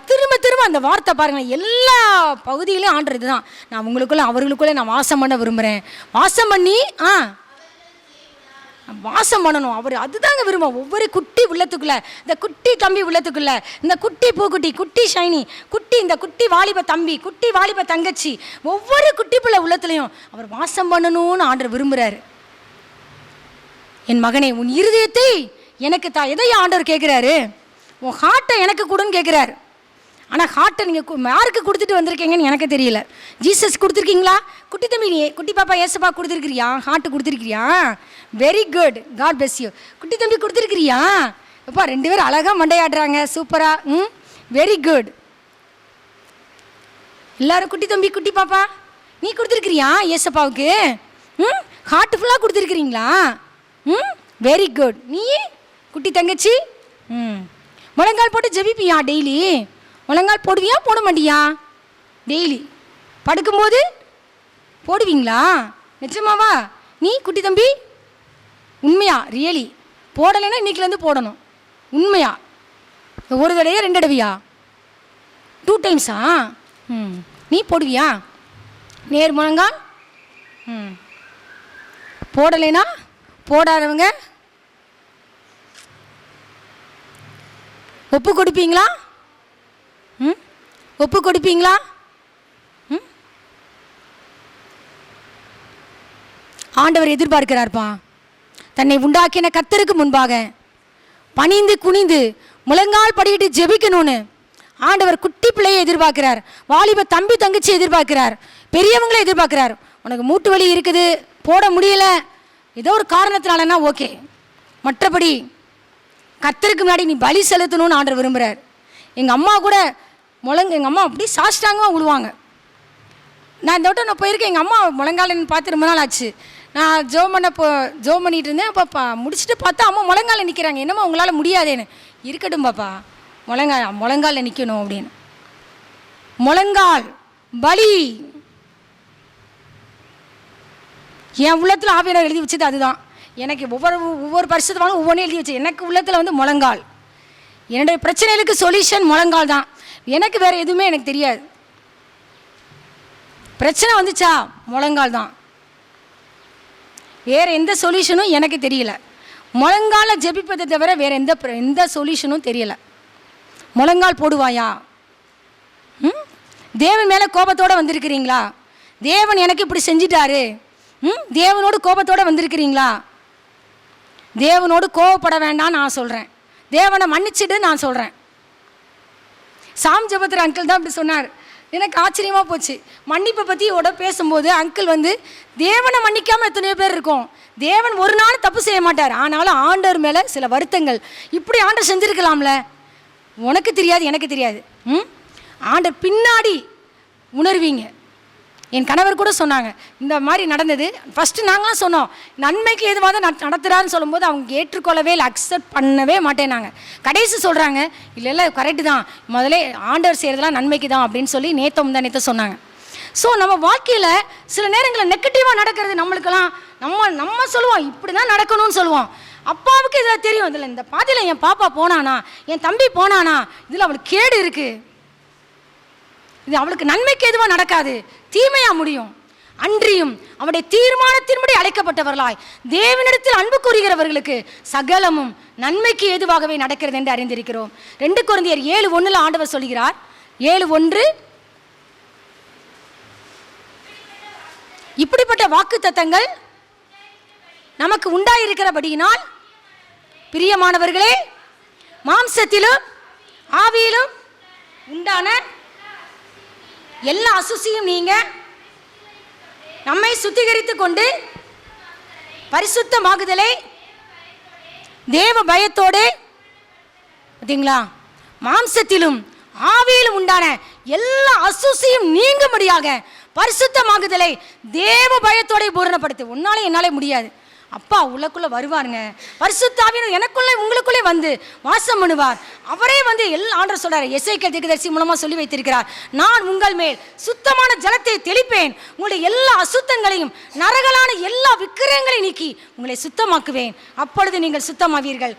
திரும்ப திரும்ப அந்த வார்த்தை பாருங்க. எல்லா பகுதியிலையும் ஆண்டுறது தான். நான் உங்களுக்குள்ள அவர்களுக்குள்ளே நான் வாசம் பண்ண விரும்புகிறேன். வாசம் பண்ணி வாசம் பண்ணணும். அவர் அதுதாங்க விரும்பும். ஒவ்வொரு குட்டி உள்ளத்துக்குள்ள, இந்த குட்டி தம்பி உள்ளத்துக்குள்ள, இந்த குட்டி பூக்குட்டி, குட்டி ஷைனி, குட்டி இந்த குட்டி வாலிப தம்பி, குட்டி வாலிப தங்கச்சி, ஒவ்வொரு குட்டி பிள்ளை உள்ளத்துலையும் அவர் வாசம் பண்ணணும்னு ஆண்டவர் விரும்புகிறாரு. என் மகனே, உன் இருதயத்தை எனக்கு எதையும் ஆண்டவர் கேட்குறாரு? உன் ஹார்ட்டை எனக்கு கொடுன்னு கேட்குறாரு. ஆனால் ஹார்ட்டை நீங்கள் யாருக்கு கொடுத்துட்டு வந்திருக்கீங்கன்னு எனக்கு தெரியல. ஜீசஸ் கொடுத்துருக்கீங்களா? குட்டி தம்பி, குட்டி பாப்பா ஏசப்பா கொடுத்துருக்கிறியா? ஹார்ட்டு கொடுத்துருக்கிறியா? Very good, God bless you. குட்டி தம்பி கொடுத்துருக்கிறியா? எப்பா 2 பேரும் அழகாக மண்டையாடுறாங்க, சூப்பராக. Very good. எல்லாரும் குட்டி தம்பி குட்டி பாப்பா நீ கொடுத்துருக்கிறியா ஏசப்பாவுக்கு? ஹார்ட்டு ஃபுல்லாக கொடுத்துருக்கிறீங்களா? Very good. நீ குட்டி தங்கச்சி முழங்கால் போட்டு ஜெபிப்பியா? டெய்லி முழங்கால் போடுவியா போட மாட்டியா? டெய்லி படுக்கும்போது போடுவீங்களா? நிஜமாவா? நீ குட்டி தம்பி உண்மையா? ரியலி போடலைன்னா இன்னைக்குலேருந்து போடணும். உண்மையா? ஒரு தடவையா 2 தடவையா? 2 டைம்ஸா? நீ போடுவியா? நேர் முழங்கால் போடலைன்னா போடாதவங்க ஒப்பு கொடுப்பீங்களா? ஒப்பு கொடுப்பீங்களா? ஆண்டவர் எதிர்பார்க்கிறார்ப்பா. தன்னை உண்டாக்கின கர்த்தருக்கு முன்பாக பணிந்து குனிந்து முழங்கால் படிக்கிட்டு ஜெபிக்கணும்னு ஆண்டவர் குட்டி பிள்ளையை எதிர்பார்க்கிறார். வாலிப தம்பி தங்கச்சி எதிர்பார்க்கிறார். பெரியவங்களை எதிர்பார்க்கிறார். உனக்கு மூட்டு வலி இருக்குது, போட முடியல, ஏதோ ஒரு காரணத்தினாலன்னா ஓகே. மற்றபடி கர்த்தருக்கு முன்னாடி நீ பலி செலுத்தணும்னு ஆண்டவர் விரும்புகிறார். எங்கள் அம்மா கூட எங்கள் அம்மா அப்படி சாஷ்டாங்கமாக விழுவாங்க. நான் இந்த வட்டம் போயிருக்கேன். எங்கள் அம்மா முழங்காலன்னு பார்த்து ரொம்ப நாள் ஆச்சு. நான் ஜோம் பண்ணிட்டு இருந்தேன். அப்போ முடிச்சுட்டு பார்த்தா அம்மா முழங்கால நிற்கிறாங்க. என்னம்மா உங்களால் முடியாதேன்னு. இருக்கட்டும் பாப்பா, முழங்காலில் நிற்கணும் அப்படின்னு. முழங்கால் பலி என் உள்ளத்தில் ஆவியானவர் எழுதி வச்சது அதுதான். எனக்கு ஒவ்வொரு பரிசுத்தமாக ஒவ்வொன்றும் எழுதி வச்சு எனக்கு உள்ளத்தில் வந்து முழங்கால். என்னுடைய பிரச்சனைகளுக்கு சொல்யூஷன் முழங்கால் தான். எனக்கு வேறு எதுவுமே எனக்கு தெரியாது. பிரச்சனை வந்துச்சா முழங்கால் தான். வேறு எந்த சொல்யூஷனும் எனக்கு தெரியல. முழங்கால ஜெபிப்பதை தவிர வேறு எந்த சொல்யூஷனும் தெரியலை. முழங்கால் போடுவாயா? தேவன் மேலே கோபத்தோடு வந்திருக்கிறீங்களா? தேவன் எனக்கு இப்படி செஞ்சிட்டாரு, தேவனோடு கோபத்தோடு வந்திருக்கிறீங்களா? தேவனோடு கோபப்பட வேண்டாம் நான் சொல்கிறேன். தேவனை மன்னிச்சுட்டு நான் சொல்கிறேன். சாம் ஜபத்திர அங்கிள் தான் இப்படி சொன்னார். எனக்கு ஆச்சரியமாக போச்சு. மன்னிப்பை பற்றி பேசும்போது அங்கிள் வந்து தேவனை மன்னிக்காமல் எத்தனையோ பேர் இருக்கோம். தேவன் ஒரு நாள் தப்பு செய்ய மாட்டார். ஆனாலும் ஆண்டவர் மேலே சில வருத்தங்கள். இப்படி ஆண்டவர் செஞ்சுருக்கலாம்ல, உனக்கு தெரியாது எனக்கு தெரியாது. ஆண்டவர் பின்னாடி உணர்வீங்க. என் கணவர் கூட சொன்னாங்க இந்த மாதிரி நடந்தது. ஃபஸ்ட்டு நாங்களாம் சொன்னோம் நன்மைக்கு எதுவாக நடத்துகிறான்னு சொல்லும்போது அவங்க ஏற்றுக்கொள்ளவே இல்லை, அக்செப்ட் பண்ணவே மாட்டேனாங்க. கடைசி சொல்கிறாங்க இல்லை கரெக்டு தான், முதலே ஆண்டவர் செய்கிறதுலாம் நன்மைக்கு தான் அப்படின்னு சொல்லி நேற்று சொன்னாங்க. ஸோ நம்ம வாழ்க்கையில் சில நேரங்களில் நெகட்டிவாக நடக்கிறது நம்மளுக்கெல்லாம் நம்ம சொல்லுவோம் இப்படி தான் நடக்கணும்னு சொல்லுவோம். அப்பாவுக்கு இதில் தெரியும், இதில் இந்த பாதையில் என் பாப்பா போனானா, என் தம்பி போனானா, இதில் அவளுக்கு கேடு இருக்குது, இது அவளுக்கு நன்மைக்கு எதுவும் நடக்காது, தீமையாக முடியும். அன்றியும் அவருடைய தீர்மானத்தின்படி அழைக்கப்பட்டவர்களாய் தேவனிடத்தில் அன்பு கூறுகிறவர்களுக்கு சகலமும் நன்மைக்கு ஏதுவாகவே நடக்கிறது என்று அறிந்திருக்கிறோம். 2 கொரிந்தியர் 7:1 ஆண்டவர் சொல்கிறார். 7:1 இப்படிப்பட்ட வாக்குத்தத்தங்கள் நமக்கு உண்டாயிருக்கிறபடியினால் பிரியமானவர்களே, மாம்சத்திலும் ஆவியிலும் உண்டான எல்லா அசுசியும் நீங்க நம்மை சுத்திகரித்து கொண்டு பரிசுத்தமாகுதலை தேவ பயத்தோடு, பார்த்தீங்களா, மாம்சத்திலும் ஆவியிலும் உண்டான எல்லா அசுசியும் நீங்கும்படியாக பரிசுத்தமாகுதலை தேவ பயத்தோட பூரணப்படுத்து. உன்னாலே என்னாலே முடியாது. அப்பா உள்ளக்குள்ளே வருவாருங்க, பரிசுத்த ஆவியானவர் எனக்குள்ளே உங்களுக்குள்ளே வந்து வாசம் பண்ணுவார். அவரே வந்து எல்லா ஆண்டவர் சொல்றாரு, எசேக்கியேல் தீர்க்கதரிசி மூலமாக சொல்லி வைத்திருக்கிறார், நான் உங்கள் மேல் சுத்தமான ஜலத்தை தெளிப்பேன், உங்களுடைய எல்லா அசுத்தங்களையும் நரகலான எல்லா விக்கிரகங்களையும் நீக்கி உங்களை சுத்தமாக்குவேன், அப்பொழுது நீங்கள் சுத்தமாவீர்கள்.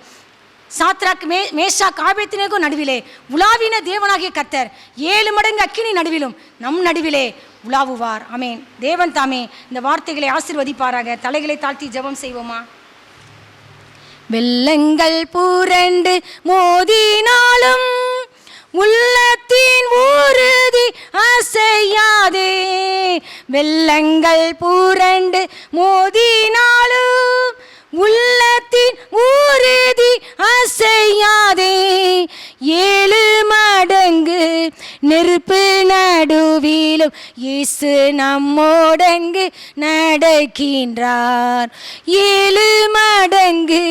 சாத்ராக் மேஷாக் ஆபேத்நேகோ நடுவிலே உலாவின தேவனாகிய கர்த்தர் 7 மடங்கு அக்கினி நடுவிலும் நம் நடுவிலே உலாவுவார். ஆமேன். தேவன் தாமே இந்த வார்த்தைகளை ஆசீர்வதிப்பாராக. தலைகளை தாழ்த்தி ஜெபம் செய்வோமா? வெள்ளங்கள் புரண்டு மோதினாலும் உள்ளத்தின் உறுதி அசையாதே, வெள்ளங்கள் புரண்டு மோதினாலும் உள்ளத்தின் உறுதி அசையாதே, 7 மடங்கு நெருப்பு நடுவிலும் இயேசு நம்மோடங்கு நடக்கின்றார். 7 மடங்கு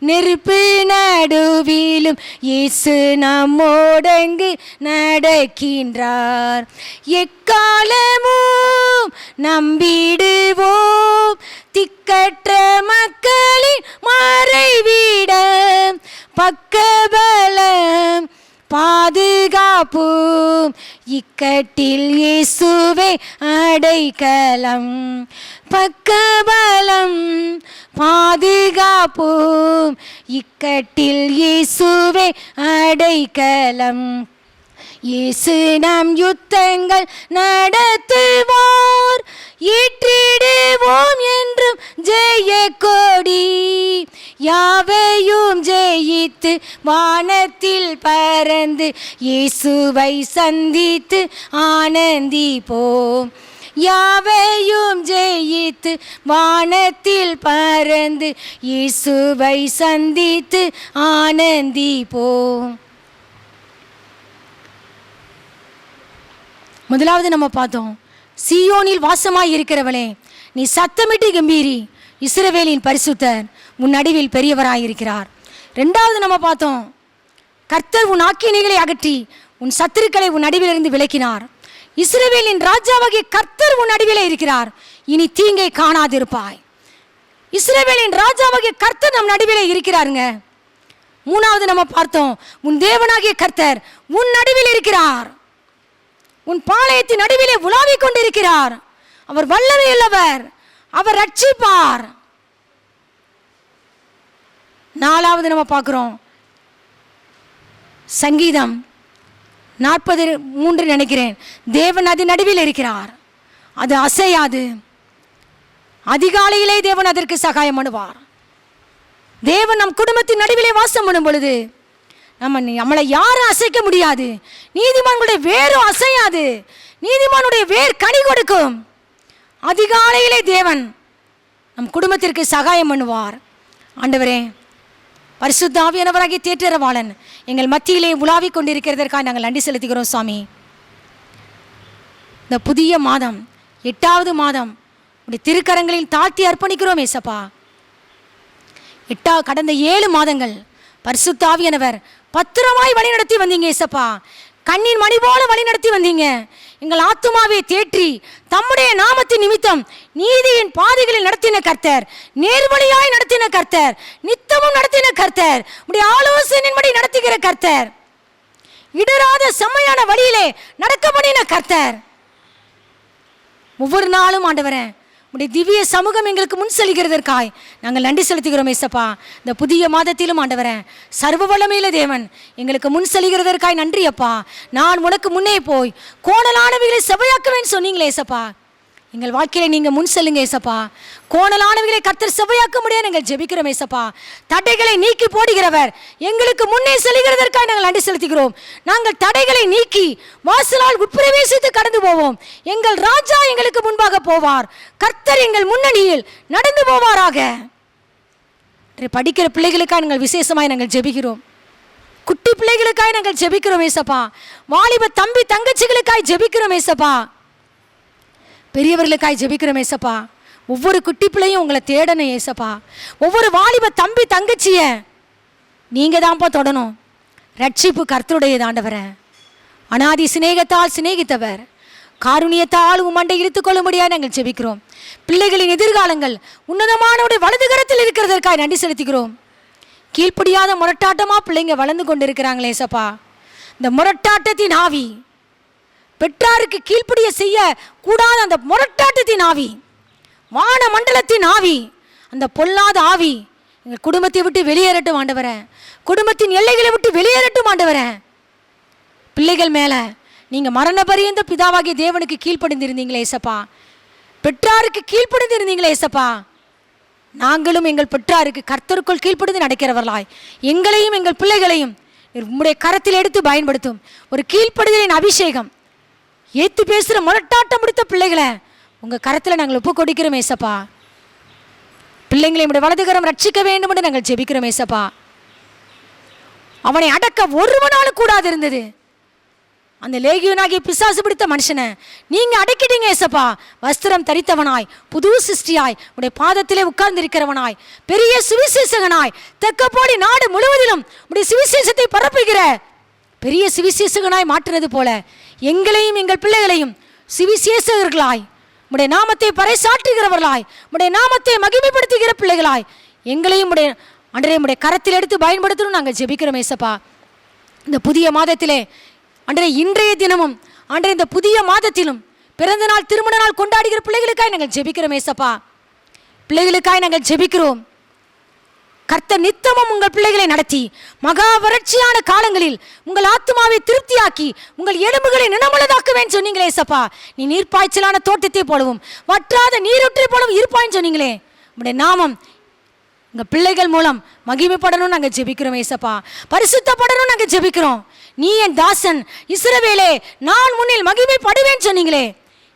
நெருப்பு நடுவிலும் இயேசு நம்மோடங்கு நடக்கின்றார். எக்காலமும் நம்பிடுவோம் திக்கற்ற மக்களின் மறைவிட பக்கபலம் பாதுகாப்பும் இக்கட்டில் இயேசுவே அடைக்கலம். பக்கபலம் பாதுகாப்பும் இக்கட்டில் இயேசுவே அடைக்கலம். இயேசு நம் யுத்தங்கள் நடத்துவோர், ஈற்றிடுவோம் என்றும் ஜெய கொடி, யாவையும் ஜெயித்து வானத்தில் பறந்து இயேசுவை சந்தித்து ஆனந்திப்போம். யாவையும் ஜெயித்து வானத்தில் பறந்து இயேசுவை சந்தித்து ஆனந்திப்போம். முதலாவது நம்ம பார்த்தோம், சீயோனில் வாசமாய் இருக்கிறவளே நீ சத்தமிட்டு கம்பீரி, இஸ்ரவேலின் பரிசுத்தர் உன் நடுவில் பெரியவராயிருக்கிறார். 2வது நம்ம பார்த்தோம், கர்த்தர் உன் ஆக்கினைகளை அகற்றி உன் சத்துருக்களை உன் நடுவிலிருந்து விலக்கினார். இஸ்ரவேலின் ராஜாவாகிய கர்த்தர் உன் நடுவிலே இருக்கிறார், இனி தீங்கை காணாதிருப்பாய். இஸ்ரவேலின் ராஜாவாகிய கர்த்தர் நம் நடுவிலே இருக்கிறாருங்க. 3வது நம்ம பார்த்தோம், உன் தேவனாகிய கர்த்தர் உன் நடுவில் இருக்கிறார், உன் பாளையத்தின் நடுவிலே உலாவிக் கொண்டிருக்கிறார். அவர் வல்லமையுள்ளவர், அவர் ரட்சிப்பார். 4வது நம்ம பார்க்கிறோம், சங்கீதம் 43 நினைக்கிறேன், தேவன் அது நடுவில் இருக்கிறார், அது அசையாது. அதிகாலையிலே தேவன் அதற்கு சகாயம் பண்ணுவார். தேவன் நம் குடும்பத்தின் நடுவிலே வாசம் பண்ணும் பொழுது நம்மளை யாரும் அசைக்க முடியாது. நீதிமான்களுடைய வேரும் அசையாது. நீதிமானுடைய வேர் கனி கொடுக்கும். அதிகாலையிலே தேவன் நம் குடும்பத்திற்கு சகாயம் பண்ணுவார். ஆண்டவரே, பரிசுத்த ஆவியானவராகிய தேற்றரவாளன் எங்கள் மத்தியிலே உலாவிக் கொண்டிருக்கிறதற்காக நாங்கள் நன்றி செலுத்துகிறோம் சுவாமி. இந்த புதிய மாதம் 8வது மாதம் உடைய திருக்கரங்களில் தாழ்த்தி அர்ப்பணிக்கிறோம் ஏசப்பா. கடந்த 7 மாதங்கள் பரிசுத்த ஆவியானவர் பத்திரமாய் வழி நடத்தி வந்தீங்க ஏசப்பா. கண்ணின் மணி போல வழி நடத்தி வந்தீங்க. எங்கள் ஆத்துமாவை தேற்றி தம்முடைய நாமத்தின் நிமித்தம் நீதியின் பாதைகளில் நடத்தின கர்த்தர், நேர்வழியாய் நடத்தின கர்த்தர், நித்தமும் நடத்தின கர்த்தர், உடைய ஆலோசனையின்படி நடத்துகிற கர்த்தர், இடராத செம்மையான வழியிலே நடக்க பண்ணின கர்த்தர். ஒவ்வொரு நாளும் ஆண்டவரே உடைய திவ்ய சமூகம் எங்களுக்கு முன் செல்கிறதற்காய் நாங்கள் நன்றி செலுத்துகிறோம் ஏசப்பா. இந்த புதிய மாதத்திலும் ஆண்டவரே, சர்வ வல்லமையுள்ள தேவன் எங்களுக்கு முன் செல்கிறதற்காய் நன்றி அப்பா. நான் உனக்கு முன்னே போய் கோணலானவைகளை செவ்வையாக்குவேன் சொன்னீங்களே ஏசப்பா. எங்கள் வாழ்க்கையில நீங்கள் முன் செல்லுங்க ஏசப்பா. கோணலானவைகளை கர்த்தர் செவ்வையாக்க முடியாது நாங்கள் ஜெபிக்கிறோம் ஏசப்பா. தடைகளை நீக்கி போடுகிறவர் எங்களுக்கு முன்னே செல்கிறதற்காக நாங்கள் நன்றி செலுத்துகிறோம். நாங்கள் தடைகளை நீக்கி வாசலால் உட்பிரவேசித்து கடந்து போவோம். எங்கள் ராஜா எங்களுக்கு முன்பாக போவார். கர்த்தர் எங்கள் முன்னணியில் நடந்து போவாராக. படிக்கிற பிள்ளைகளுக்காக நாங்கள் விசேஷமாய் நாங்கள் ஜெபிக்கிறோம். குட்டி பிள்ளைகளுக்காக நாங்கள் ஜெபிக்கிறோம் ஏசப்பா. வாலிப தம்பி தங்கச்சிகளுக்காய் ஜெபிக்கிறோம் ஏசப்பா. பெரியவர்களுக்காய் ஜெபிக்கிறோம் ஏசப்பா. ஒவ்வொரு குட்டி பிள்ளையும் உங்களை தேடணும் ஏசப்பா. ஒவ்வொரு வாலிப தம்பி தங்கச்சிய நீங்கள் தான்ப்பா தொடணும். ரட்சிப்பு கர்த்தருடையது ஆண்டவரே. அனாதி சிநேகத்தால் சிநேகித்தவர், காருணியத்தால் உமண்டை இழுத்துக் கொள்ள முடியாது நாங்கள் ஜெபிக்கிறோம். பிள்ளைகளின் எதிர்காலங்கள் உன்னதமானவருடைய வலது கரத்தில் இருக்கிறதற்காக நன்றி செலுத்துகிறோம். கீழ்ப்படியாத முரட்டாட்டமாக பிள்ளைங்க வளர்ந்து கொண்டு இருக்கிறாங்களே ஏசப்பா. இந்த முரட்டாட்டத்தின் ஆவி, பெற்றாருக்கு கீழ்ப்படிய செய்ய கூடாத அந்த முரட்டாட்டத்தின் ஆவி, வான மண்டலத்தின் ஆவி, அந்த பொல்லாத ஆவி எங்கள் குடும்பத்தை விட்டு வெளியேறட்டும் ஆண்டவரே. குடும்பத்தின் எல்லைகளை விட்டு வெளியேறட்டும் ஆண்டவரே. பிள்ளைகள் மேலே நீங்கள் மரண பரியந்த பிதாவாகிய தேவனுக்கு கீழ்ப்படிந்திருந்தீங்களே ஏசப்பா. பெற்றாருக்கு கீழ்ப்படிந்திருந்தீங்களே ஏசப்பா. நாங்களும் எங்கள் பெற்றாருக்கு கர்த்தருக்குள் கீழ்ப்படிந்து நடக்கிறவர்களாய் எங்களையும் எங்கள் பிள்ளைகளையும் உம்முடைய கரத்தில் எடுத்து பயன்படுத்தும். ஒரு கீழ்ப்படிதலின் அபிஷேகம், ஏத்து பேசுகிற முரட்டாட்டம் முடித்த பிள்ளைகளை உங்கள் கரத்தில் நாங்கள் ஒப்பு கொடுக்கிறோம் ஏசப்பா. பிள்ளைங்களை நம்முடைய வலதுகரம் ரட்சிக்க வேண்டும் என்று நாங்கள் ஜெபிக்கிறோம் ஏசப்பா. அவனை அடக்க ஒருவனாலும் கூடாது இருந்தது. அந்த லேகியனாகிய பிசாசு பிடித்த மனுஷனை நீங்கள் அடக்கிட்டீங்க ஏசப்பா. வஸ்திரம் தரித்தவனாய், புது சிருஷ்டியாய், உடைய பாதத்திலே உட்கார்ந்திருக்கிறவனாய், பெரிய சுவிசேஷகனாய், தெக்கப்போடி நாடு முழுவதிலும் உடைய சுவிசேஷத்தை பரப்புகிற பெரிய சுவிசேஷகனாய் மாற்றுறது போல எங்களையும் எங்கள் பிள்ளைகளையும் சுவிசேஷகர்களாய், உடைய நாமத்தை பறைசாற்றுகிறவர்களாய், உடைய நாமத்தை மகிமைப்படுத்துகிற பிள்ளைகளாய் எங்களையும் உடைய கரத்தில் எடுத்து பயன்படுத்தணும் நாங்கள் ஜெபிக்கிறோம் ஏசப்பா. இந்த புதிய மாதத்திலே அன்றைய இன்றைய தினமும் அன்றைய இந்த புதிய மாதத்திலும் பிறந்த நாள் திருமண நாள் கொண்டாடுகிற பிள்ளைகளுக்காய் நாங்கள் ஜெபிக்கிறோம் ஏசப்பா. பிள்ளைகளுக்காய் நாங்கள் ஜெபிக்கிறோம். கர்த்தர் நித்தமும் உங்கள் பிள்ளைகளை நடத்தி மகா வறட்சியான காலங்களில் உங்கள் ஆத்மாவை திருப்தியாக்கி உங்கள் எலும்புகளை நினமுள்ளதாக்குவேன்னு சொன்னீங்களே ஏசப்பா. நீ நீர்ப்பாய்ச்சலான தோட்டத்தை போலவும் வற்றாத நீரூற்றை போலவும் இருப்பான்னு சொன்னீங்களே. உங்களுடைய நாமம் உங்கள் பிள்ளைகள் மூலம் மகிமைப்படணும் நாங்கள் ஜெபிக்கிறோம் ஏசப்பா. பரிசுத்தப்படணும் நாங்கள் ஜெபிக்கிறோம். நீ என் தாசன் இஸ்ரவேலே, நான் முன்னில் மகிமைப்படுவேன்னு சொன்னீங்களே.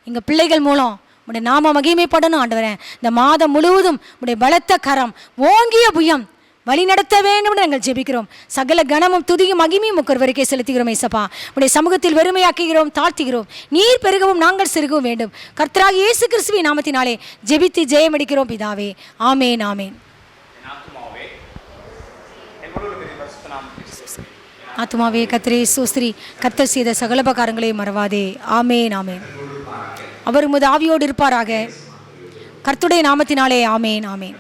எங்கள் பிள்ளைகள் மூலம் உடைய நாம மகிமைப்படணும் ஆண்டவரே. இந்த மாதம் முழுவதும் உடைய பலத்த கரம், ஓங்கிய புயம் வழி நடத்த வேண்டும் நாங்கள் ஜெபிக்கிறோம். சகல கனமும் துதியும் மகிமையும் ஒருவருக்கே செலுத்துகிறோம் ஏசப்பா. உடைய சமூகத்தில் வெறுமையாக்குகிறோம், தாழ்த்துகிறோம். நீர் பெருகவும் நாங்கள் சிறுகவும் வேண்டும். கர்த்தராகிய இயேசு கிறிஸ்துவின் நாமத்தினாலே ஜெபித்து ஜெயமடிக்கிறோம் பிதாவே. ஆமேன் ஆமேன். ஆத்துமாவே கர்த்தரே ஸ்தோத்திரி. கர்த்தர் செய்த சகலபகாரங்களையும் மறவாதே. ஆமேன் ஆமேன். அவர் உமது ஆவியோடு இருப்பாராக. கர்த்தருடைய நாமத்தினாலே ஆமேன் ஆமேன்.